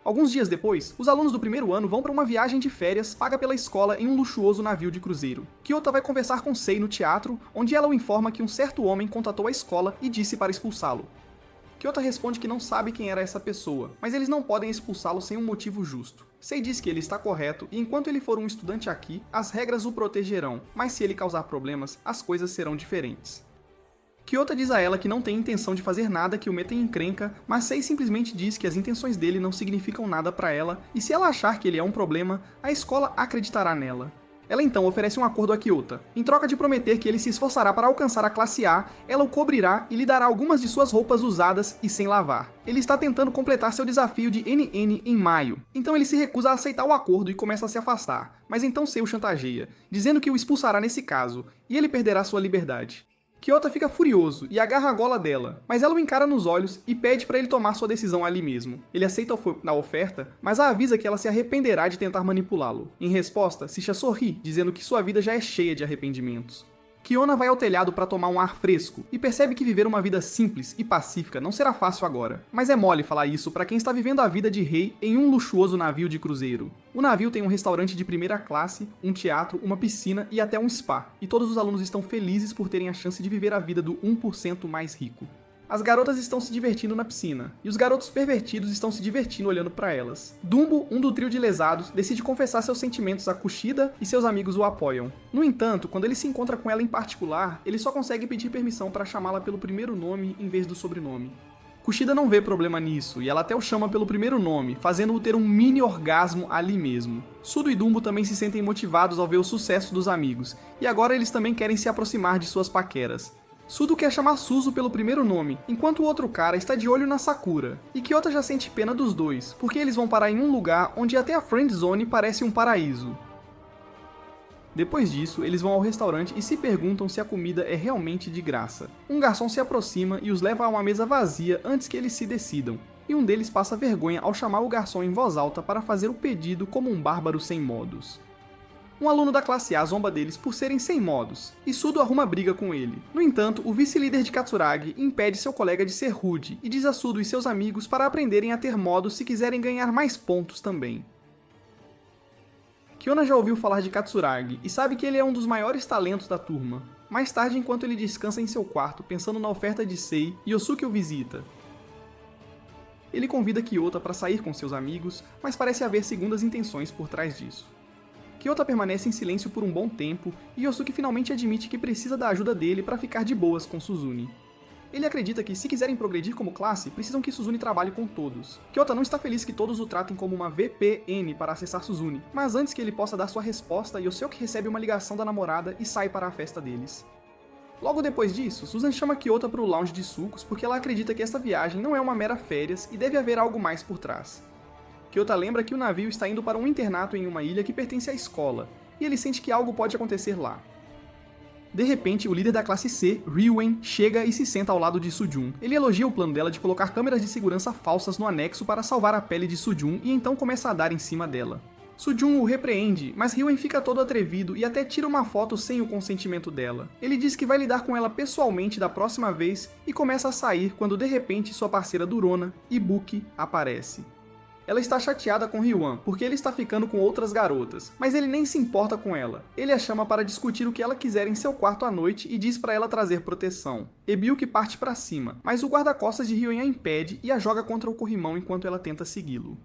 Alguns dias depois, os alunos do primeiro ano vão para uma viagem de férias paga pela escola em um luxuoso navio de cruzeiro. Kyota vai conversar com Sei no teatro, onde ela o informa que um certo homem contatou a escola e disse para expulsá-lo. Kyota responde que não sabe quem era essa pessoa, mas eles não podem expulsá-lo sem um motivo justo. Sei diz que ele está correto e enquanto ele for um estudante aqui, as regras o protegerão, mas se ele causar problemas, as coisas serão diferentes. Kyota diz a ela que não tem intenção de fazer nada que o meta em encrenca, mas Sei simplesmente diz que as intenções dele não significam nada para ela e se ela achar que ele é um problema, a escola acreditará nela. Ela então oferece um acordo a Kyota. Em troca de prometer que ele se esforçará para alcançar a classe A, ela o cobrirá e lhe dará algumas de suas roupas usadas e sem lavar. Ele está tentando completar seu desafio de NN em maio, então ele se recusa a aceitar o acordo e começa a se afastar, mas então Sei o chantageia, dizendo que o expulsará nesse caso, e ele perderá sua liberdade. Kyota fica furioso e agarra a gola dela, mas ela o encara nos olhos e pede para ele tomar sua decisão ali mesmo. Ele aceita a oferta, mas a avisa que ela se arrependerá de tentar manipulá-lo. Em resposta, Sisha sorri, dizendo que sua vida já é cheia de arrependimentos. Kyona vai ao telhado para tomar um ar fresco e percebe que viver uma vida simples e pacífica não será fácil agora. Mas é mole falar isso para quem está vivendo a vida de rei em um luxuoso navio de cruzeiro. O navio tem um restaurante de primeira classe, um teatro, uma piscina e até um spa, e todos os alunos estão felizes por terem a chance de viver a vida do 1% mais rico. As garotas estão se divertindo na piscina, e os garotos pervertidos estão se divertindo olhando para elas. Dumbo, um do trio de lesados, decide confessar seus sentimentos a Kushida e seus amigos o apoiam. No entanto, quando ele se encontra com ela em particular, ele só consegue pedir permissão para chamá-la pelo primeiro nome em vez do sobrenome. Kushida não vê problema nisso, e ela até o chama pelo primeiro nome, fazendo-o ter um mini orgasmo ali mesmo. Sudo e Dumbo também se sentem motivados ao ver o sucesso dos amigos, e agora eles também querem se aproximar de suas paqueras. Sudo quer chamar Suzu pelo primeiro nome, enquanto o outro cara está de olho na Sakura. E Kyota já sente pena dos dois, porque eles vão parar em um lugar onde até a Friend Zone parece um paraíso. Depois disso, eles vão ao restaurante e se perguntam se a comida é realmente de graça. Um garçom se aproxima e os leva a uma mesa vazia antes que eles se decidam. E um deles passa vergonha ao chamar o garçom em voz alta para fazer o pedido como um bárbaro sem modos. Um aluno da classe A zomba deles por serem sem modos, e Sudo arruma briga com ele. No entanto, o vice-líder de Katsuragi impede seu colega de ser rude, e diz a Sudo e seus amigos para aprenderem a ter modos se quiserem ganhar mais pontos também. Kyona já ouviu falar de Katsuragi, e sabe que ele é um dos maiores talentos da turma. Mais tarde, enquanto ele descansa em seu quarto, pensando na oferta de Sei, Yosuke o visita. Ele convida Kyota para sair com seus amigos, mas parece haver segundas intenções por trás disso. Kyota permanece em silêncio por um bom tempo e Yosuke finalmente admite que precisa da ajuda dele para ficar de boas com Suzune. Ele acredita que, se quiserem progredir como classe, precisam que Suzune trabalhe com todos. Kyota não está feliz que todos o tratem como uma VPN para acessar Suzune, mas antes que ele possa dar sua resposta, Yosuke recebe uma ligação da namorada e sai para a festa deles. Logo depois disso, Susan chama Kyota para o lounge de sucos porque ela acredita que esta viagem não é uma mera férias e deve haver algo mais por trás. Kyota lembra que o navio está indo para um internato em uma ilha que pertence à escola, e ele sente que algo pode acontecer lá. De repente, o líder da classe C, Ryuen, chega e se senta ao lado de Sujun. Ele elogia o plano dela de colocar câmeras de segurança falsas no anexo para salvar a pele de Sujun e então começa a dar em cima dela. Sujun o repreende, mas Ryuen fica todo atrevido e até tira uma foto sem o consentimento dela. Ele diz que vai lidar com ela pessoalmente da próxima vez e começa a sair quando de repente sua parceira durona, Ibuki, aparece. Ela está chateada com Ryuan, porque ele está ficando com outras garotas, mas ele nem se importa com ela. Ele a chama para discutir o que ela quiser em seu quarto à noite e diz para ela trazer proteção. Ebiuki parte para cima, mas o guarda-costas de Ryuan a impede e a joga contra o corrimão enquanto ela tenta segui-lo.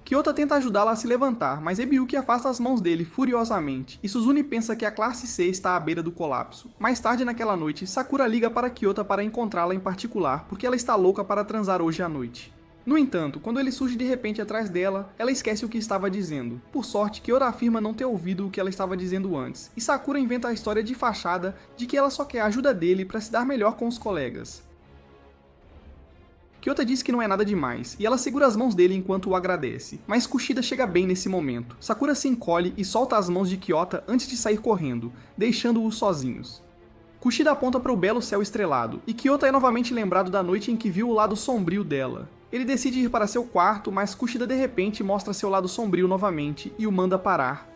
Kyota tenta ajudá-la a se levantar, mas Ebiuki afasta as mãos dele furiosamente, e Suzune pensa que a classe C está à beira do colapso. Mais tarde naquela noite, Sakura liga para Kyota para encontrá-la em particular, porque ela está louca para transar hoje à noite. No entanto, quando ele surge de repente atrás dela, ela esquece o que estava dizendo. Por sorte, Kyota afirma não ter ouvido o que ela estava dizendo antes, e Sakura inventa a história de fachada de que ela só quer a ajuda dele para se dar melhor com os colegas. Kyota diz que não é nada demais, e ela segura as mãos dele enquanto o agradece, mas Kushida chega bem nesse momento. Sakura se encolhe e solta as mãos de Kyota antes de sair correndo, deixando-os sozinhos. Kushida aponta para o belo céu estrelado, e Kyota é novamente lembrado da noite em que viu o lado sombrio dela. Ele decide ir para seu quarto, mas Kushida de repente mostra seu lado sombrio novamente e o manda parar.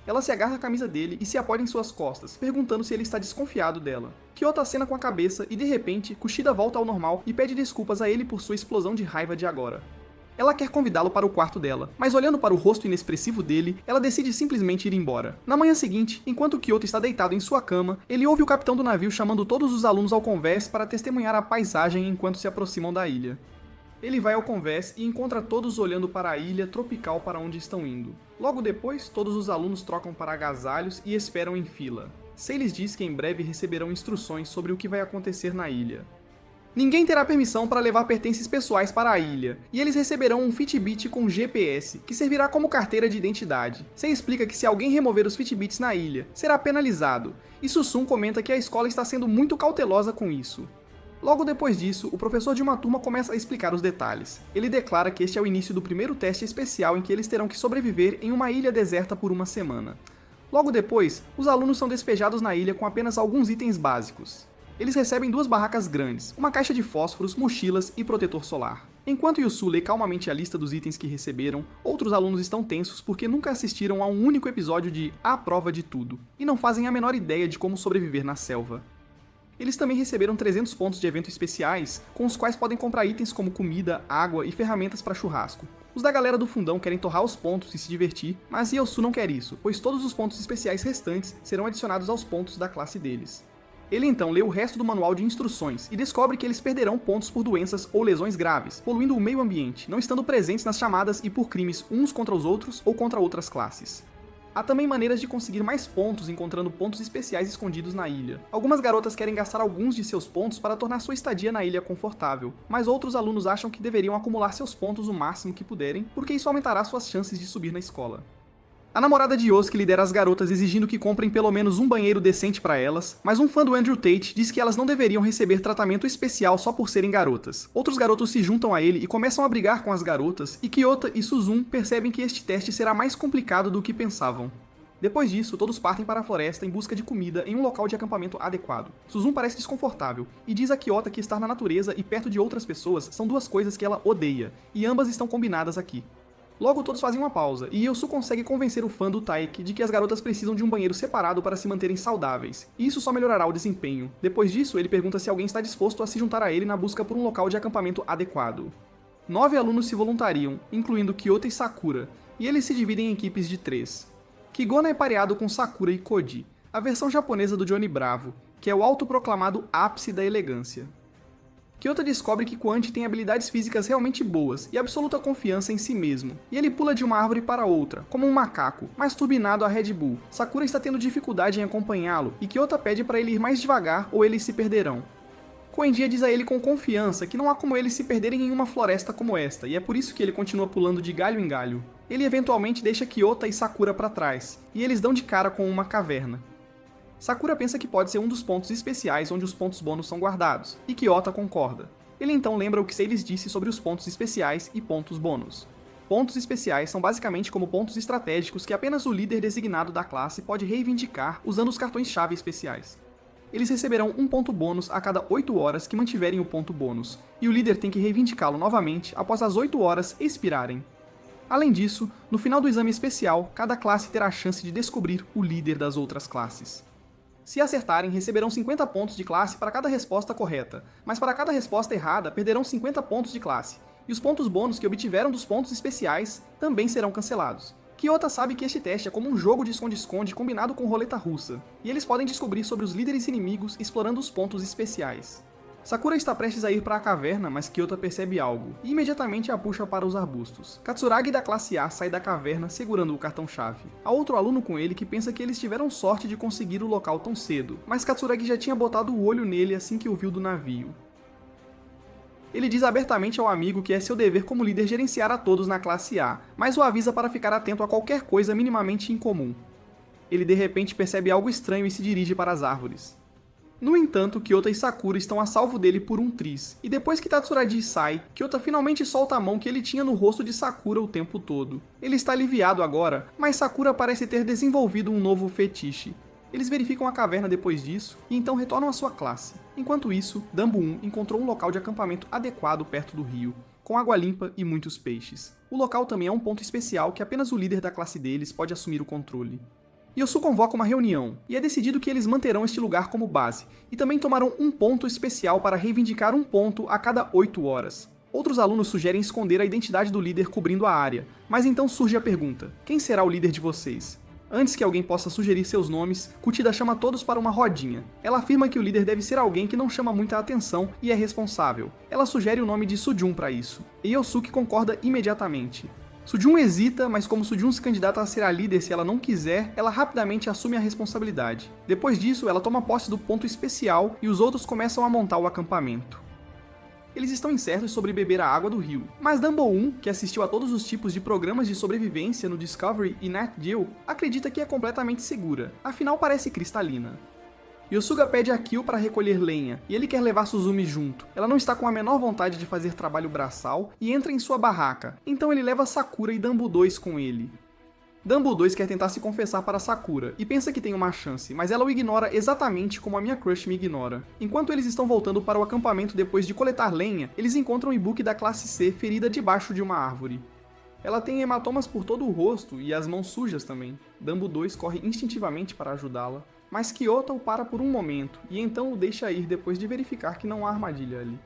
Ela se agarra à camisa dele e se apoia em suas costas, perguntando se ele está desconfiado dela. Kyota acena com a cabeça e de repente, Kushida volta ao normal e pede desculpas a ele por sua explosão de raiva de agora. Ela quer convidá-lo para o quarto dela, mas olhando para o rosto inexpressivo dele, ela decide simplesmente ir embora. Na manhã seguinte, enquanto Kyota está deitado em sua cama, ele ouve o capitão do navio chamando todos os alunos ao convés para testemunhar a paisagem enquanto se aproximam da ilha. Ele vai ao convés e encontra todos olhando para a ilha tropical para onde estão indo. Logo depois, todos os alunos trocam para agasalhos e esperam em fila. Sei lhes diz que em breve receberão instruções sobre o que vai acontecer na ilha. Ninguém terá permissão para levar pertences pessoais para a ilha, e eles receberão um Fitbit com GPS, que servirá como carteira de identidade. Sei explica que se alguém remover os Fitbits na ilha, será penalizado, e Susun comenta que a escola está sendo muito cautelosa com isso. Logo depois disso, o professor de uma turma começa a explicar os detalhes. Ele declara que este é o início do primeiro teste especial em que eles terão que sobreviver em uma ilha deserta por uma semana. Logo depois, os alunos são despejados na ilha com apenas alguns itens básicos. Eles recebem 2 barracas grandes, uma caixa de fósforos, mochilas e protetor solar. Enquanto Yusu lê calmamente a lista dos itens que receberam, outros alunos estão tensos porque nunca assistiram a um único episódio de A Prova de Tudo, e não fazem a menor ideia de como sobreviver na selva. Eles também receberam 300 pontos de eventos especiais, com os quais podem comprar itens como comida, água e ferramentas para churrasco. Os da galera do fundão querem torrar os pontos e se divertir, mas Yosu não quer isso, pois todos os pontos especiais restantes serão adicionados aos pontos da classe deles. Ele então lê o resto do manual de instruções e descobre que eles perderão pontos por doenças ou lesões graves, poluindo o meio ambiente, não estando presentes nas chamadas e por crimes uns contra os outros ou contra outras classes. Há também maneiras de conseguir mais pontos encontrando pontos especiais escondidos na ilha. Algumas garotas querem gastar alguns de seus pontos para tornar sua estadia na ilha confortável, mas outros alunos acham que deveriam acumular seus pontos o máximo que puderem, porque isso aumentará suas chances de subir na escola. A namorada de Yosuke lidera as garotas exigindo que comprem pelo menos um banheiro decente para elas, mas um fã do Andrew Tate diz que elas não deveriam receber tratamento especial só por serem garotas. Outros garotos se juntam a ele e começam a brigar com as garotas, e Kyota e Suzun percebem que este teste será mais complicado do que pensavam. Depois disso, todos partem para a floresta em busca de comida em um local de acampamento adequado. Suzun parece desconfortável, e diz a Kyota que estar na natureza e perto de outras pessoas são 2 coisas que ela odeia, e ambas estão combinadas aqui. Logo todos fazem uma pausa, e Yosu consegue convencer o fã do Taiki de que as garotas precisam de um banheiro separado para se manterem saudáveis, e isso só melhorará o desempenho. Depois disso, ele pergunta se alguém está disposto a se juntar a ele na busca por um local de acampamento adequado. 9 alunos se voluntariam, incluindo Kyota e Sakura, e eles se dividem em equipes de 3. Kigona é pareado com Sakura e Koji, a versão japonesa do Johnny Bravo, que é o autoproclamado ápice da elegância. Kyota descobre que Quant tem habilidades físicas realmente boas e absoluta confiança em si mesmo, e ele pula de uma árvore para outra, como um macaco, mais turbinado a Red Bull. Sakura está tendo dificuldade em acompanhá-lo, e Kyota pede para ele ir mais devagar ou eles se perderão. Koendia diz a ele com confiança que não há como eles se perderem em uma floresta como esta, e é por isso que ele continua pulando de galho em galho. Ele eventualmente deixa Kyota e Sakura para trás, e eles dão de cara com uma caverna. Sakura pensa que pode ser um dos pontos especiais onde os pontos bônus são guardados, e Kyota concorda. Ele então lembra o que Seiles disse sobre os pontos especiais e pontos bônus. Pontos especiais são basicamente como pontos estratégicos que apenas o líder designado da classe pode reivindicar usando os cartões-chave especiais. Eles receberão um ponto bônus a cada 8 horas que mantiverem o ponto bônus, e o líder tem que reivindicá-lo novamente após as 8 horas expirarem. Além disso, no final do exame especial, cada classe terá a chance de descobrir o líder das outras classes. Se acertarem, receberão 50 pontos de classe para cada resposta correta, mas para cada resposta errada, perderão 50 pontos de classe, e os pontos bônus que obtiveram dos pontos especiais também serão cancelados. Kyota sabe que este teste é como um jogo de esconde-esconde combinado com roleta russa, e eles podem descobrir sobre os líderes inimigos explorando os pontos especiais. Sakura está prestes a ir para a caverna, mas Kyota percebe algo, e imediatamente a puxa para os arbustos. Katsuragi da classe A sai da caverna segurando o cartão-chave. Há outro aluno com ele que pensa que eles tiveram sorte de conseguir o local tão cedo, mas Katsuragi já tinha botado o olho nele assim que o viu do navio. Ele diz abertamente ao amigo que é seu dever como líder gerenciar a todos na classe A, mas o avisa para ficar atento a qualquer coisa minimamente incomum. Ele de repente percebe algo estranho e se dirige para as árvores. No entanto, Kyota e Sakura estão a salvo dele por um triz, e depois que Tatsuragi sai, Kyota finalmente solta a mão que ele tinha no rosto de Sakura o tempo todo. Ele está aliviado agora, mas Sakura parece ter desenvolvido um novo fetiche. Eles verificam a caverna depois disso, e então retornam à sua classe. Enquanto isso, Danbo-1 encontrou um local de acampamento adequado perto do rio, com água limpa e muitos peixes. O local também é um ponto especial que apenas o líder da classe deles pode assumir o controle. Yosu convoca uma reunião, e é decidido que eles manterão este lugar como base, e também tomarão um ponto especial para reivindicar um ponto a cada 8 horas. Outros alunos sugerem esconder a identidade do líder cobrindo a área, mas então surge a pergunta: quem será o líder de vocês? Antes que alguém possa sugerir seus nomes, Kuchida chama todos para uma rodinha. Ela afirma que o líder deve ser alguém que não chama muita atenção e é responsável. Ela sugere o nome de Sujun para isso, e Yosuke concorda imediatamente. Sujun hesita, mas como Sujun se candidata a ser a líder se ela não quiser, ela rapidamente assume a responsabilidade. Depois disso, ela toma posse do ponto especial e os outros começam a montar o acampamento. Eles estão incertos sobre beber a água do rio, mas Danbo-1, que assistiu a todos os tipos de programas de sobrevivência no Discovery e Nat Geo, acredita que é completamente segura, afinal parece cristalina. Yosuga pede a Kyo para recolher lenha, e ele quer levar Suzumi junto. Ela não está com a menor vontade de fazer trabalho braçal e entra em sua barraca, então ele leva Sakura e Danbo-2 com ele. Danbo-2 quer tentar se confessar para Sakura, e pensa que tem uma chance, mas ela o ignora exatamente como a minha crush me ignora. Enquanto eles estão voltando para o acampamento depois de coletar lenha, eles encontram Ibuki da classe C ferida debaixo de uma árvore. Ela tem hematomas por todo o rosto e as mãos sujas também. Danbo-2 corre instintivamente para ajudá-la, mas Kyota o para por um momento, e então o deixa ir depois de verificar que não há armadilha ali.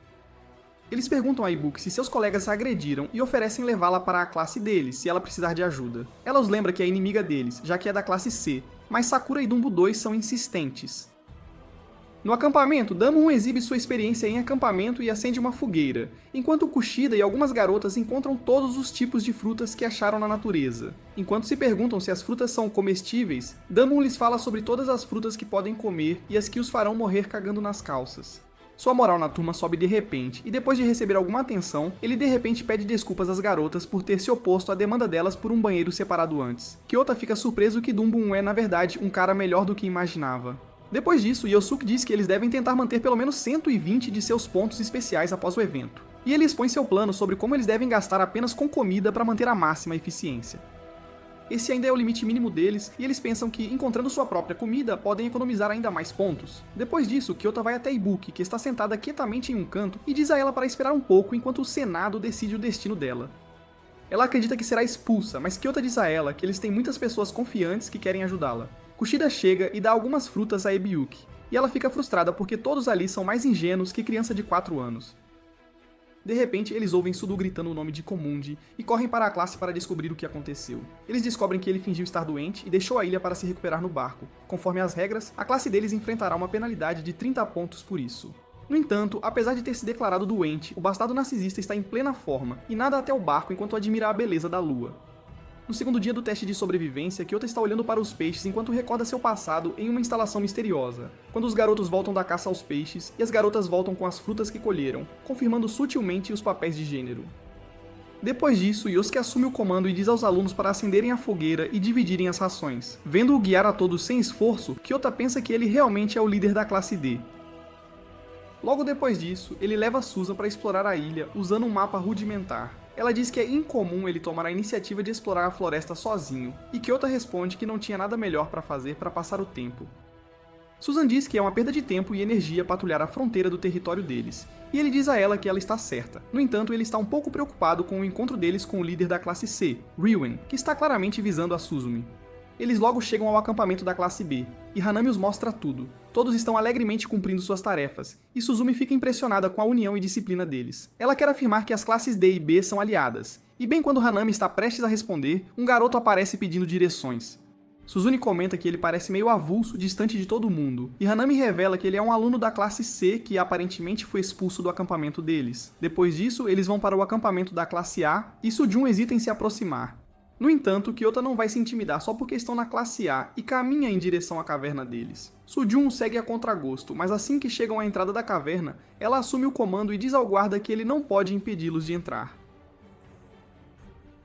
Eles perguntam a Ibuki se seus colegas a agrediram e oferecem levá-la para a classe deles, se ela precisar de ajuda. Ela os lembra que é inimiga deles, já que é da classe C, mas Sakura e Danbo-2 são insistentes. No acampamento, Danbo-1 exibe sua experiência em acampamento e acende uma fogueira, enquanto Kushida e algumas garotas encontram todos os tipos de frutas que acharam na natureza. Enquanto se perguntam se as frutas são comestíveis, Danbo-1 lhes fala sobre todas as frutas que podem comer e as que os farão morrer cagando nas calças. Sua moral na turma sobe de repente, e depois de receber alguma atenção, ele de repente pede desculpas às garotas por ter se oposto à demanda delas por um banheiro separado antes. Kyota fica surpreso que Danbo-1 é, na verdade, um cara melhor do que imaginava. Depois disso, Yosuke diz que eles devem tentar manter pelo menos 120 de seus pontos especiais após o evento. E ele expõe seu plano sobre como eles devem gastar apenas com comida para manter a máxima eficiência. Esse ainda é o limite mínimo deles, e eles pensam que, encontrando sua própria comida, podem economizar ainda mais pontos. Depois disso, Kyota vai até Ibuki, que está sentada quietamente em um canto, e diz a ela para esperar um pouco enquanto o Senado decide o destino dela. Ela acredita que será expulsa, mas Kyota diz a ela que eles têm muitas pessoas confiantes que querem ajudá-la. Kushida chega e dá algumas frutas a Ebiuki, e ela fica frustrada porque todos ali são mais ingênuos que criança de 4 anos. De repente, eles ouvem Sudu gritando o nome de Komundi e correm para a classe para descobrir o que aconteceu. Eles descobrem que ele fingiu estar doente e deixou a ilha para se recuperar no barco. Conforme as regras, a classe deles enfrentará uma penalidade de 30 pontos por isso. No entanto, apesar de ter se declarado doente, o bastardo narcisista está em plena forma e nada até o barco enquanto admira a beleza da lua. No segundo dia do teste de sobrevivência, Kyota está olhando para os peixes enquanto recorda seu passado em uma instalação misteriosa, quando os garotos voltam da caça aos peixes e as garotas voltam com as frutas que colheram, confirmando sutilmente os papéis de gênero. Depois disso, Yosuke assume o comando e diz aos alunos para acenderem a fogueira e dividirem as rações. Vendo-o guiar a todos sem esforço, Kyota pensa que ele realmente é o líder da classe D. Logo depois disso, ele leva Susan para explorar a ilha usando um mapa rudimentar. Ela diz que é incomum ele tomar a iniciativa de explorar a floresta sozinho, e Kyota responde que não tinha nada melhor para fazer para passar o tempo. Susan diz que é uma perda de tempo e energia patrulhar a fronteira do território deles, e ele diz a ela que ela está certa. No entanto, ele está um pouco preocupado com o encontro deles com o líder da classe C, Ryuen, que está claramente visando a Suzumi. Eles logo chegam ao acampamento da classe B, e Hanami os mostra tudo. Todos estão alegremente cumprindo suas tarefas, e Suzumi fica impressionada com a união e disciplina deles. Ela quer afirmar que as classes D e B são aliadas, e bem quando Hanami está prestes a responder, um garoto aparece pedindo direções. Suzumi comenta que ele parece meio avulso, distante de todo mundo, e Hanami revela que ele é um aluno da classe C que aparentemente foi expulso do acampamento deles. Depois disso, eles vão para o acampamento da classe A, e Sujun hesita em se aproximar. No entanto, Kyota não vai se intimidar só porque estão na classe A e caminha em direção à caverna deles. Sujun segue a contragosto, mas assim que chegam à entrada da caverna, ela assume o comando e diz ao guarda que ele não pode impedi-los de entrar.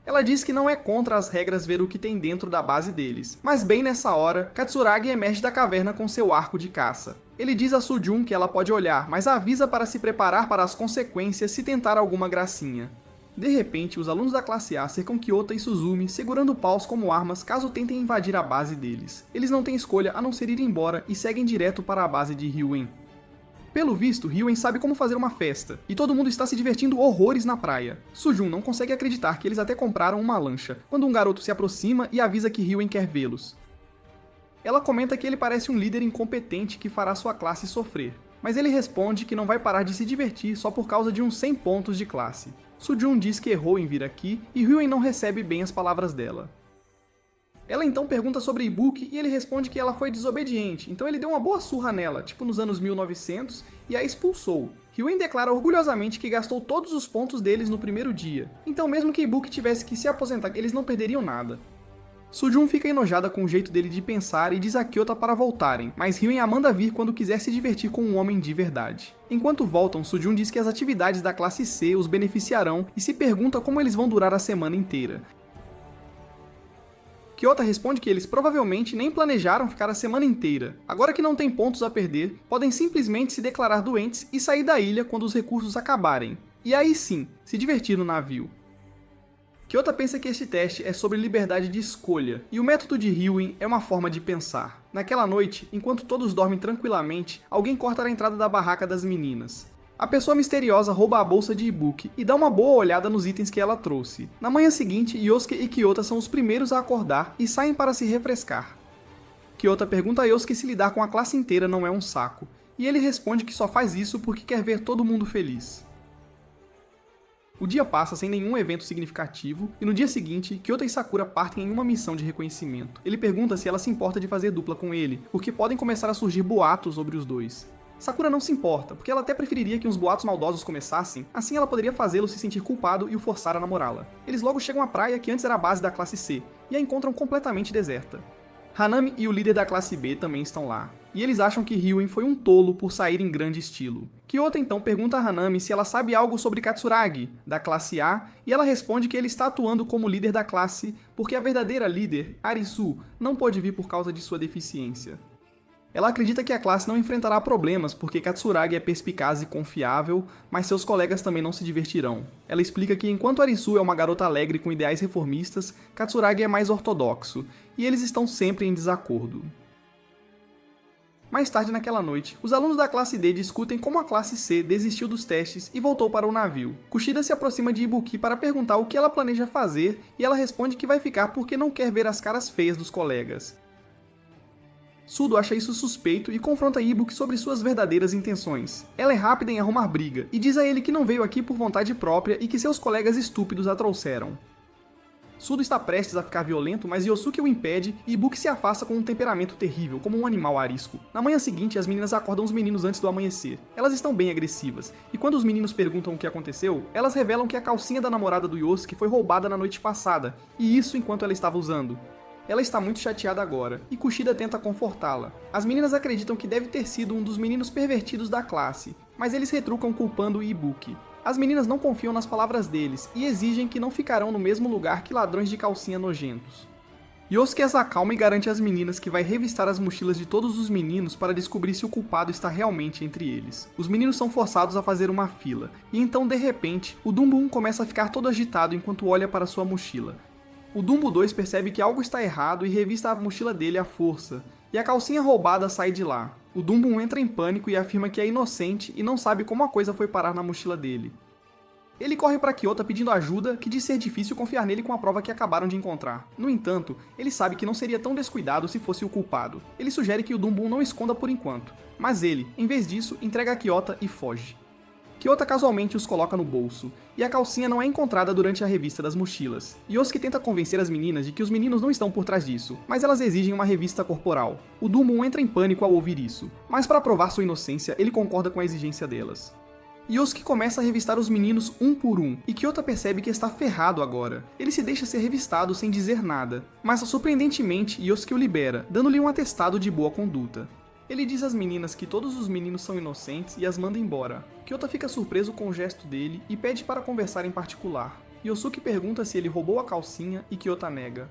Ela diz que não é contra as regras ver o que tem dentro da base deles, mas bem nessa hora, Katsuragi emerge da caverna com seu arco de caça. Ele diz a Sujun que ela pode olhar, mas avisa para se preparar para as consequências se tentar alguma gracinha. De repente, os alunos da classe A cercam Kyota e Suzumi, segurando paus como armas caso tentem invadir a base deles. Eles não têm escolha a não ser ir embora e seguem direto para a base de Ryuen. Pelo visto, Ryuen sabe como fazer uma festa, e todo mundo está se divertindo horrores na praia. Sujun não consegue acreditar que eles até compraram uma lancha, quando um garoto se aproxima e avisa que Ryuen quer vê-los. Ela comenta que ele parece um líder incompetente que fará sua classe sofrer, mas ele responde que não vai parar de se divertir só por causa de uns 100 pontos de classe. Sujun diz que errou em vir aqui, e Ryuen não recebe bem as palavras dela. Ela então pergunta sobre Ibuki e ele responde que ela foi desobediente, então ele deu uma boa surra nela, tipo nos anos 1900, e a expulsou. Ryuen declara orgulhosamente que gastou todos os pontos deles no primeiro dia, então mesmo que Ibuki tivesse que se aposentar, eles não perderiam nada. Sujun fica enojada com o jeito dele de pensar e diz a Kyota para voltarem, mas Ryuen a manda vir quando quiser se divertir com um homem de verdade. Enquanto voltam, Sujun diz que as atividades da classe C os beneficiarão e se pergunta como eles vão durar a semana inteira. Kyota responde que eles provavelmente nem planejaram ficar a semana inteira. Agora que não tem pontos a perder, podem simplesmente se declarar doentes e sair da ilha quando os recursos acabarem. E aí sim, se divertir no navio. Kyota pensa que este teste é sobre liberdade de escolha, e o método de Ryuen é uma forma de pensar. Naquela noite, enquanto todos dormem tranquilamente, alguém corta a entrada da barraca das meninas. A pessoa misteriosa rouba a bolsa de Ibuki e dá uma boa olhada nos itens que ela trouxe. Na manhã seguinte, Yosuke e Kyota são os primeiros a acordar e saem para se refrescar. Kyota pergunta a Yosuke se lidar com a classe inteira não é um saco, e ele responde que só faz isso porque quer ver todo mundo feliz. O dia passa sem nenhum evento significativo, e no dia seguinte, Kyota e Sakura partem em uma missão de reconhecimento. Ele pergunta se ela se importa de fazer dupla com ele, porque podem começar a surgir boatos sobre os dois. Sakura não se importa, porque ela até preferiria que uns boatos maldosos começassem, assim ela poderia fazê-lo se sentir culpado e o forçar a namorá-la. Eles logo chegam à praia que antes era a base da classe C, e a encontram completamente deserta. Hanami e o líder da classe B também estão lá, e eles acham que Ryuen foi um tolo por sair em grande estilo. Kyota então pergunta a Hanami se ela sabe algo sobre Katsuragi, da classe A, e ela responde que ele está atuando como líder da classe porque a verdadeira líder, Arisu, não pode vir por causa de sua deficiência. Ela acredita que a classe não enfrentará problemas porque Katsuragi é perspicaz e confiável, mas seus colegas também não se divertirão. Ela explica que enquanto Arisu é uma garota alegre com ideais reformistas, Katsuragi é mais ortodoxo, e eles estão sempre em desacordo. Mais tarde naquela noite, os alunos da classe D discutem como a classe C desistiu dos testes e voltou para o navio. Kushida se aproxima de Ibuki para perguntar o que ela planeja fazer, e ela responde que vai ficar porque não quer ver as caras feias dos colegas. Sudo acha isso suspeito e confronta Ibuki sobre suas verdadeiras intenções. Ela é rápida em arrumar briga e diz a ele que não veio aqui por vontade própria e que seus colegas estúpidos a trouxeram. Sudo está prestes a ficar violento, mas Yosuke o impede e Ibuki se afasta com um temperamento terrível, como um animal arisco. Na manhã seguinte, as meninas acordam os meninos antes do amanhecer. Elas estão bem agressivas, e quando os meninos perguntam o que aconteceu, elas revelam que a calcinha da namorada do Yosuke foi roubada na noite passada, e isso enquanto ela estava usando. Ela está muito chateada agora, e Kushida tenta confortá-la. As meninas acreditam que deve ter sido um dos meninos pervertidos da classe, mas eles retrucam culpando Ibuki. As meninas não confiam nas palavras deles e exigem que não ficarão no mesmo lugar que ladrões de calcinha nojentos. Yosuke as acalma e garante às meninas que vai revistar as mochilas de todos os meninos para descobrir se o culpado está realmente entre eles. Os meninos são forçados a fazer uma fila, e então de repente, o Dumbo 1 começa a ficar todo agitado enquanto olha para sua mochila. O Dumbo 2 percebe que algo está errado e revista a mochila dele à força, e a calcinha roubada sai de lá. O Dumbo 1 entra em pânico e afirma que é inocente e não sabe como a coisa foi parar na mochila dele. Ele corre para Kyota pedindo ajuda, que diz ser difícil confiar nele com a prova que acabaram de encontrar. No entanto, ele sabe que não seria tão descuidado se fosse o culpado. Ele sugere que o Dumbo 1 não esconda por enquanto, mas ele, em vez disso, entrega a Kyota e foge. Kyota casualmente os coloca no bolso, e a calcinha não é encontrada durante a revista das mochilas. Yosuke tenta convencer as meninas de que os meninos não estão por trás disso, mas elas exigem uma revista corporal. O Dumbo entra em pânico ao ouvir isso, mas para provar sua inocência, ele concorda com a exigência delas. Yosuke começa a revistar os meninos um por um, e Kyota percebe que está ferrado agora. Ele se deixa ser revistado sem dizer nada, mas surpreendentemente Yosuke o libera, dando-lhe um atestado de boa conduta. Ele diz às meninas que todos os meninos são inocentes e as manda embora. Kyota fica surpreso com o gesto dele e pede para conversar em particular. Yosuke pergunta se ele roubou a calcinha e Kyota nega.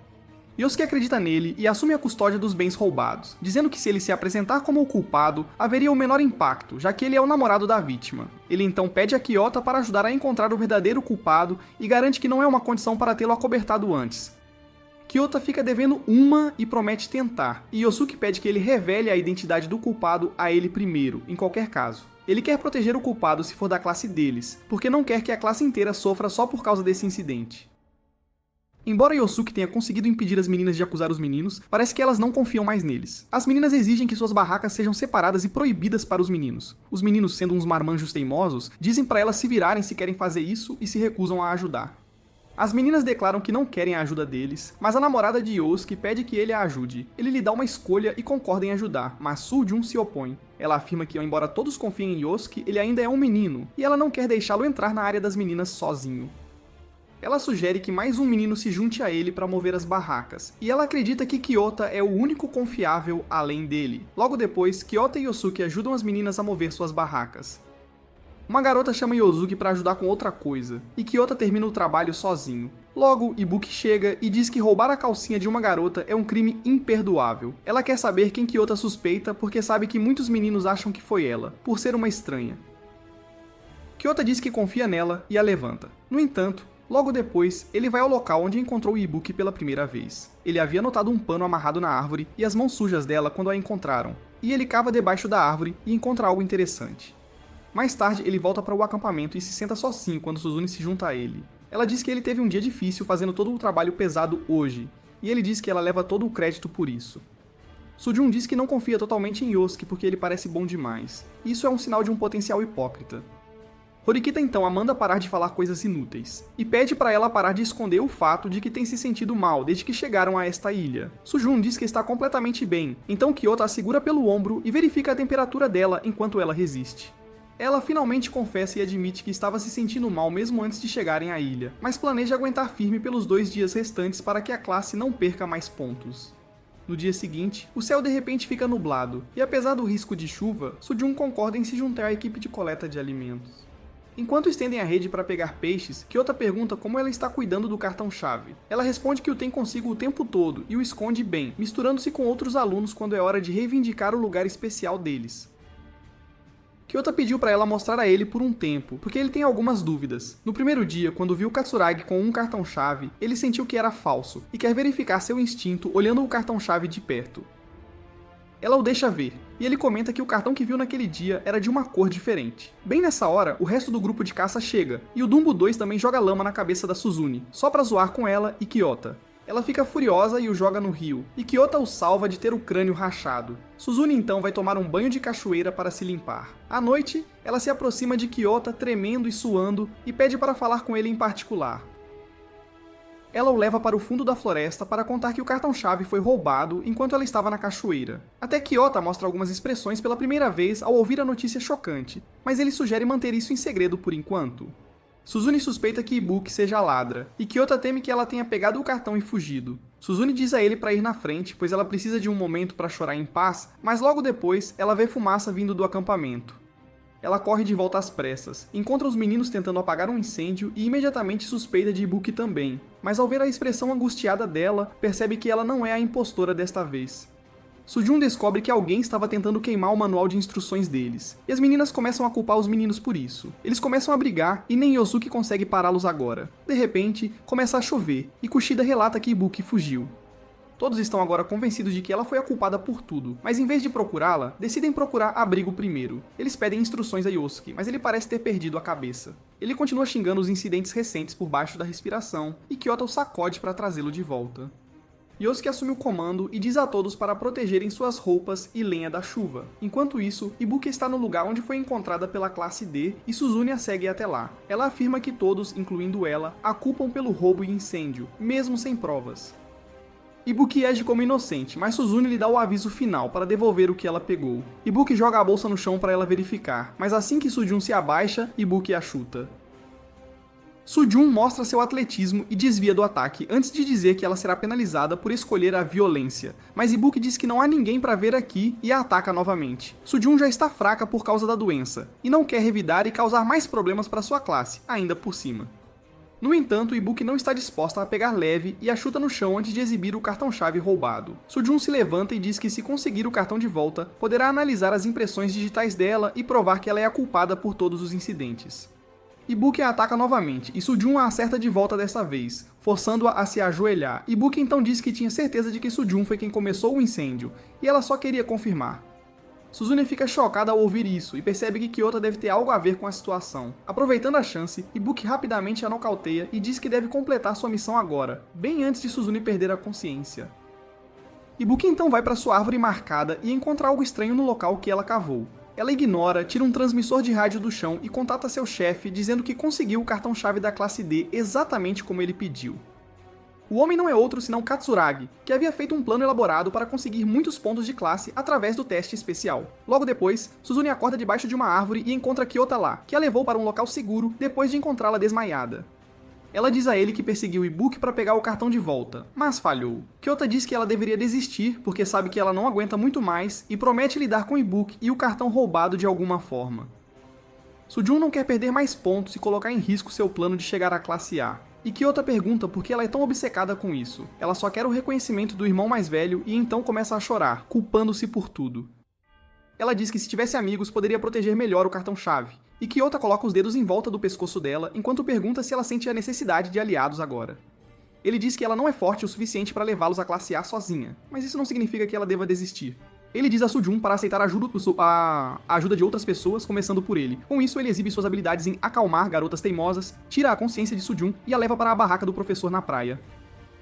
Yosuke acredita nele e assume a custódia dos bens roubados, dizendo que se ele se apresentar como o culpado, haveria o menor impacto, já que ele é o namorado da vítima. Ele então pede a Kyota para ajudar a encontrar o verdadeiro culpado e garante que não é uma condição para tê-lo acobertado antes. Kyota fica devendo uma e promete tentar, e Yosuke pede que ele revele a identidade do culpado a ele primeiro, em qualquer caso. Ele quer proteger o culpado se for da classe deles, porque não quer que a classe inteira sofra só por causa desse incidente. Embora Yosuke tenha conseguido impedir as meninas de acusar os meninos, parece que elas não confiam mais neles. As meninas exigem que suas barracas sejam separadas e proibidas para os meninos. Os meninos, sendo uns marmanjos teimosos, dizem para elas se virarem se querem fazer isso e se recusam a ajudar. As meninas declaram que não querem a ajuda deles, mas a namorada de Yosuke pede que ele a ajude. Ele lhe dá uma escolha e concorda em ajudar, mas Soo-jun se opõe. Ela afirma que, embora todos confiem em Yosuke, ele ainda é um menino, e ela não quer deixá-lo entrar na área das meninas sozinho. Ela sugere que mais um menino se junte a ele para mover as barracas, e ela acredita que Kyota é o único confiável além dele. Logo depois, Kyota e Yosuke ajudam as meninas a mover suas barracas. Uma garota chama Yosuke para ajudar com outra coisa, e Kyota termina o trabalho sozinho. Logo, Ibuki chega e diz que roubar a calcinha de uma garota é um crime imperdoável. Ela quer saber quem Kyota suspeita porque sabe que muitos meninos acham que foi ela, por ser uma estranha. Kyota diz que confia nela e a levanta. No entanto, logo depois, ele vai ao local onde encontrou Ibuki pela primeira vez. Ele havia notado um pano amarrado na árvore e as mãos sujas dela quando a encontraram, e ele cava debaixo da árvore e encontra algo interessante. Mais tarde, ele volta para o acampamento e se senta sozinho quando Suzune se junta a ele. Ela diz que ele teve um dia difícil fazendo todo o trabalho pesado hoje, e ele diz que ela leva todo o crédito por isso. Soo-jun diz que não confia totalmente em Yosuke porque ele parece bom demais. Isso é um sinal de um potencial hipócrita. Horikita então a manda parar de falar coisas inúteis, e pede para ela parar de esconder o fato de que tem se sentido mal desde que chegaram a esta ilha. Soo-jun diz que está completamente bem, então Kyota a segura pelo ombro e verifica a temperatura dela enquanto ela resiste. Ela finalmente confessa e admite que estava se sentindo mal mesmo antes de chegarem à ilha, mas planeja aguentar firme pelos 2 dias restantes para que a classe não perca mais pontos. No dia seguinte, o céu de repente fica nublado, e apesar do risco de chuva, Soo-jun concorda em se juntar à equipe de coleta de alimentos. Enquanto estendem a rede para pegar peixes, Kyota pergunta como ela está cuidando do cartão-chave. Ela responde que o tem consigo o tempo todo e o esconde bem, misturando-se com outros alunos quando é hora de reivindicar o lugar especial deles. Kyota pediu para ela mostrar a ele por um tempo, porque ele tem algumas dúvidas. No primeiro dia, quando viu Katsuragi com um cartão-chave, ele sentiu que era falso, e quer verificar seu instinto olhando o cartão-chave de perto. Ela o deixa ver, e ele comenta que o cartão que viu naquele dia era de uma cor diferente. Bem nessa hora, o resto do grupo de caça chega, e o Dumbo 2 também joga lama na cabeça da Suzune, só pra zoar com ela e Kyota. Ela fica furiosa e o joga no rio, e Kyota o salva de ter o crânio rachado. Suzune então vai tomar um banho de cachoeira para se limpar. À noite, ela se aproxima de Kyota tremendo e suando e pede para falar com ele em particular. Ela o leva para o fundo da floresta para contar que o cartão-chave foi roubado enquanto ela estava na cachoeira. Até Kyota mostra algumas expressões pela primeira vez ao ouvir a notícia chocante, mas ele sugere manter isso em segredo por enquanto. Suzune suspeita que Ibuki seja a ladra, e Kyota teme que ela tenha pegado o cartão e fugido. Suzune diz a ele para ir na frente, pois ela precisa de um momento para chorar em paz, mas logo depois ela vê fumaça vindo do acampamento. Ela corre de volta às pressas, encontra os meninos tentando apagar um incêndio e imediatamente suspeita de Ibuki também, mas ao ver a expressão angustiada dela, percebe que ela não é a impostora desta vez. Sujun descobre que alguém estava tentando queimar o manual de instruções deles, e as meninas começam a culpar os meninos por isso. Eles começam a brigar e nem Yosuke consegue pará-los agora. De repente, começa a chover, e Kushida relata que Ibuki fugiu. Todos estão agora convencidos de que ela foi a culpada por tudo, mas em vez de procurá-la, decidem procurar abrigo primeiro. Eles pedem instruções a Yosuke, mas ele parece ter perdido a cabeça. Ele continua xingando os incidentes recentes por baixo da respiração, e Kyota o sacode para trazê-lo de volta. Yosuke assume o comando e diz a todos para protegerem suas roupas e lenha da chuva. Enquanto isso, Ibuki está no lugar onde foi encontrada pela classe D e Suzune a segue até lá. Ela afirma que todos, incluindo ela, a culpam pelo roubo e incêndio, mesmo sem provas. Ibuki age como inocente, mas Suzune lhe dá o aviso final para devolver o que ela pegou. Ibuki joga a bolsa no chão para ela verificar, mas assim que Sujun se abaixa, Ibuki a chuta. Sujun mostra seu atletismo e desvia do ataque antes de dizer que ela será penalizada por escolher a violência, mas Ibuki diz que não há ninguém para ver aqui e a ataca novamente. Sujun já está fraca por causa da doença, e não quer revidar e causar mais problemas para sua classe, ainda por cima. No entanto, Ibuki não está disposta a pegar leve e a chuta no chão antes de exibir o cartão-chave roubado. Sujun se levanta e diz que se conseguir o cartão de volta, poderá analisar as impressões digitais dela e provar que ela é a culpada por todos os incidentes. Ibuki a ataca novamente, e Sujun a acerta de volta dessa vez, forçando-a a se ajoelhar. Ibuki então diz que tinha certeza de que Sujun foi quem começou o incêndio, e ela só queria confirmar. Suzune fica chocada ao ouvir isso, e percebe que Kyota deve ter algo a ver com a situação. Aproveitando a chance, Ibuki rapidamente a nocauteia e diz que deve completar sua missão agora, bem antes de Suzune perder a consciência. Ibuki então vai para sua árvore marcada e encontra algo estranho no local que ela cavou. Ela ignora, tira um transmissor de rádio do chão e contata seu chefe dizendo que conseguiu o cartão-chave da classe D exatamente como ele pediu. O homem não é outro senão Katsuragi, que havia feito um plano elaborado para conseguir muitos pontos de classe através do teste especial. Logo depois, Suzune acorda debaixo de uma árvore e encontra Kyota lá, que a levou para um local seguro depois de encontrá-la desmaiada. Ela diz a ele que perseguiu Ibuki para pegar o cartão de volta, mas falhou. Kyota diz que ela deveria desistir porque sabe que ela não aguenta muito mais e promete lidar com Ibuki e o cartão roubado de alguma forma. Sujun não quer perder mais pontos e colocar em risco seu plano de chegar à classe A. E Kyota pergunta por que ela é tão obcecada com isso. Ela só quer o reconhecimento do irmão mais velho e então começa a chorar, culpando-se por tudo. Ela diz que se tivesse amigos poderia proteger melhor o cartão-chave, e Kyota coloca os dedos em volta do pescoço dela enquanto pergunta se ela sente a necessidade de aliados agora. Ele diz que ela não é forte o suficiente para levá-los à classe A sozinha, mas isso não significa que ela deva desistir. Ele diz a Sujun para aceitar a ajuda de outras pessoas, começando por ele. Com isso, ele exibe suas habilidades em acalmar garotas teimosas, tira a consciência de Sujun e a leva para a barraca do professor na praia.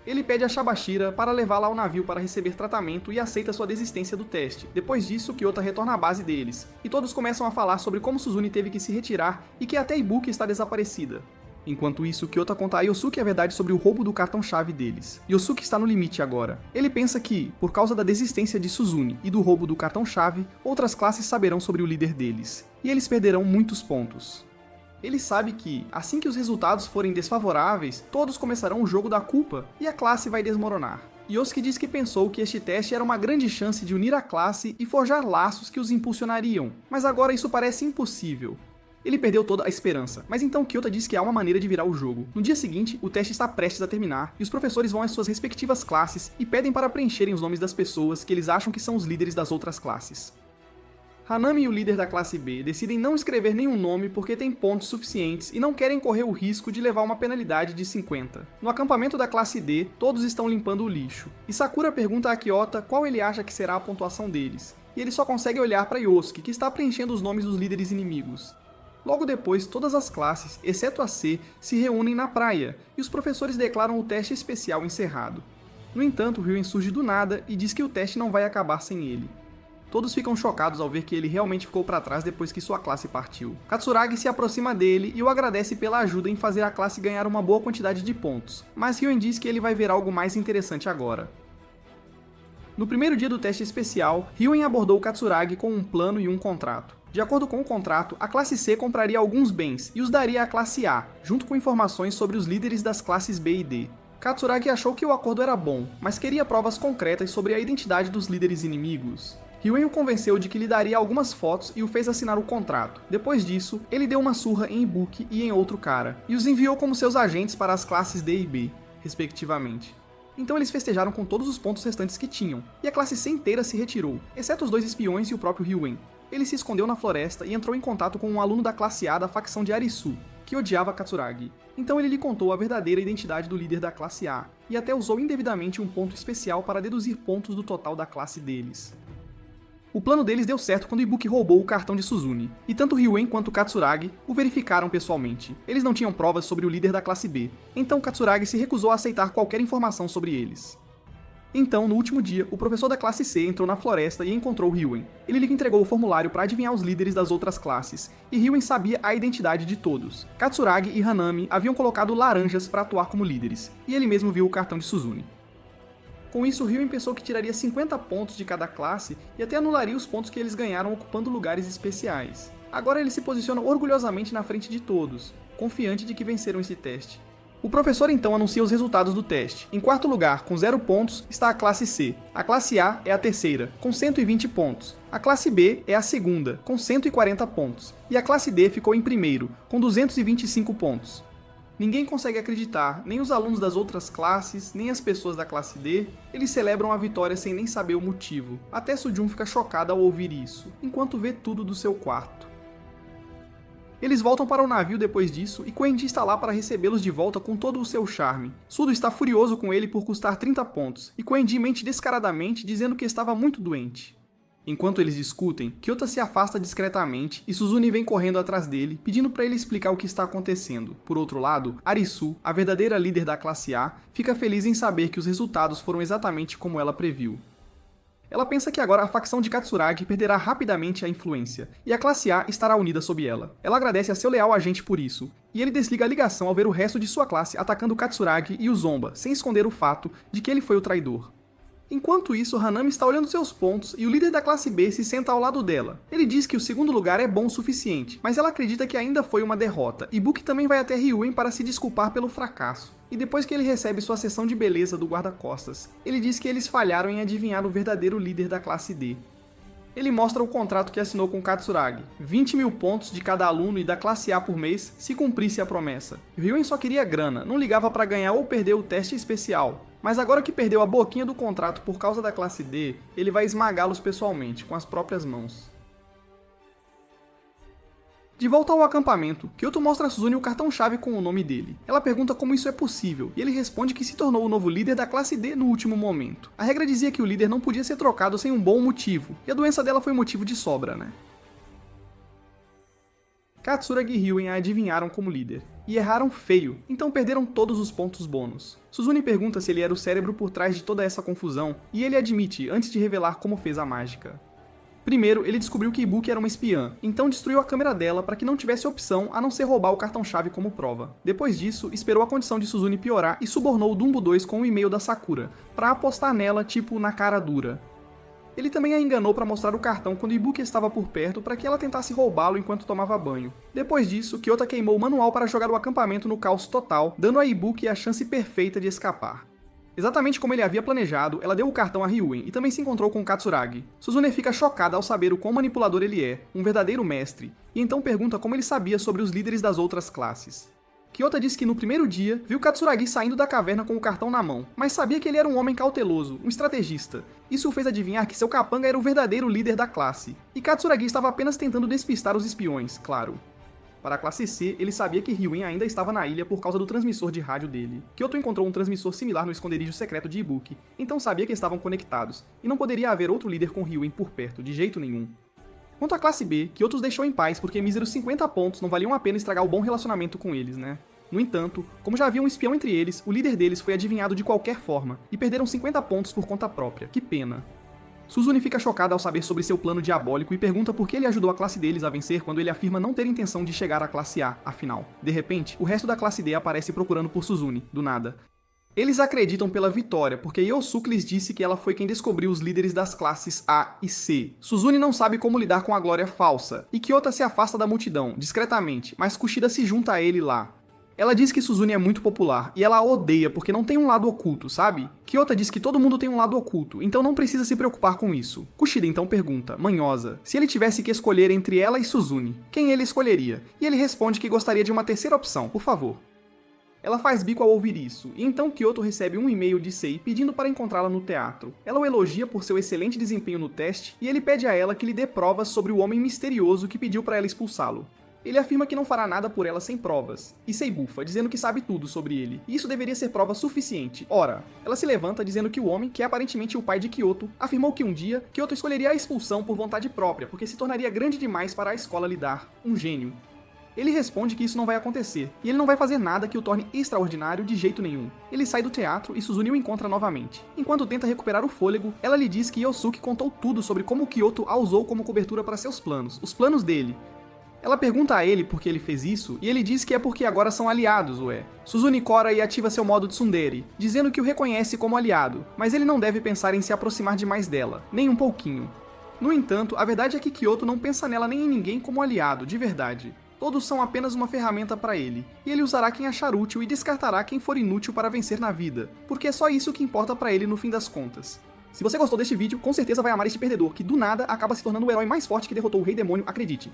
Ele pede a Shabashira para levá-la ao navio para receber tratamento e aceita sua desistência do teste. Depois disso, Kyota retorna à base deles, e todos começam a falar sobre como Suzune teve que se retirar e que até Ibuki está desaparecida. Enquanto isso, Kyota conta a Yosuke a verdade sobre o roubo do cartão-chave deles. Yosuke está no limite agora. Ele pensa que, por causa da desistência de Suzune e do roubo do cartão-chave, outras classes saberão sobre o líder deles, e eles perderão muitos pontos. Ele sabe que, assim que os resultados forem desfavoráveis, todos começarão o jogo da culpa e a classe vai desmoronar. Yosuke diz que pensou que este teste era uma grande chance de unir a classe e forjar laços que os impulsionariam, mas agora isso parece impossível. Ele perdeu toda a esperança, mas então Kyota diz que há uma maneira de virar o jogo. No dia seguinte, o teste está prestes a terminar, e os professores vão às suas respectivas classes e pedem para preencherem os nomes das pessoas que eles acham que são os líderes das outras classes. Hanami e o líder da classe B decidem não escrever nenhum nome porque têm pontos suficientes e não querem correr o risco de levar uma penalidade de 50. No acampamento da classe D, todos estão limpando o lixo, e Sakura pergunta a Kyota qual ele acha que será a pontuação deles, e ele só consegue olhar para Yosuke, que está preenchendo os nomes dos líderes inimigos. Logo depois, todas as classes, exceto a C, se reúnem na praia, e os professores declaram o teste especial encerrado. No entanto, Ryuen surge do nada e diz que o teste não vai acabar sem ele. Todos ficam chocados ao ver que ele realmente ficou para trás depois que sua classe partiu. Katsuragi se aproxima dele e o agradece pela ajuda em fazer a classe ganhar uma boa quantidade de pontos, mas Ryuen diz que ele vai ver algo mais interessante agora. No primeiro dia do teste especial, Ryuen abordou Katsuragi com um plano e um contrato. De acordo com o contrato, a classe C compraria alguns bens e os daria à classe A, junto com informações sobre os líderes das classes B e D. Katsuragi achou que o acordo era bom, mas queria provas concretas sobre a identidade dos líderes inimigos. Ryuen o convenceu de que lhe daria algumas fotos e o fez assinar o contrato. Depois disso, ele deu uma surra em Ibuki e em outro cara, e os enviou como seus agentes para as classes D e B, respectivamente. Então eles festejaram com todos os pontos restantes que tinham, e a classe C inteira se retirou, exceto os 2 espiões e o próprio Ryuen. Ele se escondeu na floresta e entrou em contato com um aluno da classe A da facção de Arisu, que odiava Katsuragi. Então ele lhe contou a verdadeira identidade do líder da classe A, e até usou indevidamente um ponto especial para deduzir pontos do total da classe deles. O plano deles deu certo quando Ibuki roubou o cartão de Suzune, e tanto Ryuen quanto Katsuragi o verificaram pessoalmente. Eles não tinham provas sobre o líder da classe B, então Katsuragi se recusou a aceitar qualquer informação sobre eles. Então, no último dia, o professor da classe C entrou na floresta e encontrou Ryuen. Ele lhe entregou o formulário para adivinhar os líderes das outras classes, e Ryuen sabia a identidade de todos. Katsuragi e Hanami haviam colocado laranjas para atuar como líderes, e ele mesmo viu o cartão de Suzune. Com isso, Ryuen pensou que tiraria 50 pontos de cada classe e até anularia os pontos que eles ganharam ocupando lugares especiais. Agora ele se posiciona orgulhosamente na frente de todos, confiante de que venceram esse teste. O professor então anuncia os resultados do teste. Em quarto lugar, com 0 pontos, está a classe C. A classe A é a terceira, com 120 pontos. A classe B é a segunda, com 140 pontos. E a classe D ficou em primeiro, com 225 pontos. Ninguém consegue acreditar, nem os alunos das outras classes, nem as pessoas da classe D. Eles celebram a vitória sem nem saber o motivo. Até Sujun fica chocada ao ouvir isso, enquanto vê tudo do seu quarto. Eles voltam para o navio depois disso, e Quenji está lá para recebê-los de volta com todo o seu charme. Sudo está furioso com ele por custar 30 pontos, e Quenji mente descaradamente dizendo que estava muito doente. Enquanto eles discutem, Kyota se afasta discretamente e Suzune vem correndo atrás dele, pedindo para ele explicar o que está acontecendo. Por outro lado, Arisu, a verdadeira líder da classe A, fica feliz em saber que os resultados foram exatamente como ela previu. Ela pensa que agora a facção de Katsuragi perderá rapidamente a influência, e a classe A estará unida sob ela. Ela agradece a seu leal agente por isso, e ele desliga a ligação ao ver o resto de sua classe atacando Katsuragi e o Zomba, sem esconder o fato de que ele foi o traidor. Enquanto isso, Hanami está olhando seus pontos e o líder da classe B se senta ao lado dela. Ele diz que o segundo lugar é bom o suficiente, mas ela acredita que ainda foi uma derrota. Ibuki também vai até Ryuen para se desculpar pelo fracasso. E depois que ele recebe sua sessão de beleza do guarda-costas, ele diz que eles falharam em adivinhar o verdadeiro líder da classe D. Ele mostra o contrato que assinou com Katsuragi, 20 mil pontos de cada aluno e da classe A por mês se cumprisse a promessa. Ryuen só queria grana, não ligava para ganhar ou perder o teste especial. Mas agora que perdeu a boquinha do contrato por causa da classe D, ele vai esmagá-los pessoalmente, com as próprias mãos. De volta ao acampamento, Kyoto mostra a Suzune o cartão-chave com o nome dele. Ela pergunta como isso é possível, e ele responde que se tornou o novo líder da classe D no último momento. A regra dizia que o líder não podia ser trocado sem um bom motivo, e a doença dela foi motivo de sobra, né? Katsuragi e Ryuen a adivinharam como líder, e erraram feio, então perderam todos os pontos bônus. Suzune pergunta se ele era o cérebro por trás de toda essa confusão, e ele admite antes de revelar como fez a mágica. Primeiro, ele descobriu que Ibuki era uma espiã, então destruiu a câmera dela para que não tivesse opção a não ser roubar o cartão-chave como prova. Depois disso, esperou a condição de Suzune piorar e subornou o Dumbo 2 com o e-mail da Sakura, para apostar nela, tipo, na cara dura. Ele também a enganou para mostrar o cartão quando Ibuki estava por perto para que ela tentasse roubá-lo enquanto tomava banho. Depois disso, Kyota queimou o manual para jogar o acampamento no caos total, dando a Ibuki a chance perfeita de escapar. Exatamente como ele havia planejado, ela deu o cartão a Ryuen e também se encontrou com Katsuragi. Suzune fica chocada ao saber o quão manipulador ele é, um verdadeiro mestre, e então pergunta como ele sabia sobre os líderes das outras classes. Kyota diz que no primeiro dia, viu Katsuragi saindo da caverna com o cartão na mão, mas sabia que ele era um homem cauteloso, um estrategista. Isso o fez adivinhar que seu capanga era o verdadeiro líder da classe, e Katsuragi estava apenas tentando despistar os espiões, claro. Para a classe C, ele sabia que Ryuen ainda estava na ilha por causa do transmissor de rádio dele. Kyoto encontrou um transmissor similar no esconderijo secreto de Ibuki, então sabia que estavam conectados, e não poderia haver outro líder com Ryuen por perto, de jeito nenhum. Quanto à classe B, Kyoto os deixou em paz porque míseros 50 pontos não valiam a pena estragar o bom relacionamento com eles, né? No entanto, como já havia um espião entre eles, o líder deles foi adivinhado de qualquer forma, e perderam 50 pontos por conta própria. Que pena. Suzune fica chocada ao saber sobre seu plano diabólico e pergunta por que ele ajudou a classe deles a vencer quando ele afirma não ter intenção de chegar à classe A, afinal. De repente, o resto da classe D aparece procurando por Suzune, do nada. Eles acreditam pela vitória, porque Yosuke lhes disse que ela foi quem descobriu os líderes das classes A e C. Suzune não sabe como lidar com a glória falsa, e Kyota se afasta da multidão, discretamente, mas Kushida se junta a ele lá. Ela diz que Suzune é muito popular, e ela a odeia porque não tem um lado oculto, sabe? Kyota diz que todo mundo tem um lado oculto, então não precisa se preocupar com isso. Kushida então pergunta, manhosa, se ele tivesse que escolher entre ela e Suzune, quem ele escolheria? E ele responde que gostaria de uma terceira opção, por favor. Ela faz bico ao ouvir isso, e então Kyoto recebe um e-mail de Sei pedindo para encontrá-la no teatro. Ela o elogia por seu excelente desempenho no teste, e ele pede a ela que lhe dê provas sobre o homem misterioso que pediu para ela expulsá-lo. Ele afirma que não fará nada por ela sem provas, e Sei bufa, dizendo que sabe tudo sobre ele, e isso deveria ser prova suficiente. Ora, ela se levanta dizendo que o homem, que é aparentemente o pai de Kyoto, afirmou que um dia, Kyoto escolheria a expulsão por vontade própria, porque se tornaria grande demais para a escola lidar, um gênio. Ele responde que isso não vai acontecer, e ele não vai fazer nada que o torne extraordinário de jeito nenhum. Ele sai do teatro e Suzune o encontra novamente. Enquanto tenta recuperar o fôlego, ela lhe diz que Yosuke contou tudo sobre como Kyoto a usou como cobertura para seus planos, os planos dele. Ela pergunta a ele por que ele fez isso, e ele diz que é porque agora são aliados, ué. Suzune cora e ativa seu modo tsundere, dizendo que o reconhece como aliado, mas ele não deve pensar em se aproximar demais dela, nem um pouquinho. No entanto, a verdade é que Kyoto não pensa nela nem em ninguém como aliado, de verdade. Todos são apenas uma ferramenta para ele, e ele usará quem achar útil e descartará quem for inútil para vencer na vida, porque é só isso que importa para ele no fim das contas. Se você gostou deste vídeo, com certeza vai amar este perdedor, que do nada acaba se tornando o herói mais forte que derrotou o Rei Demônio, acredite.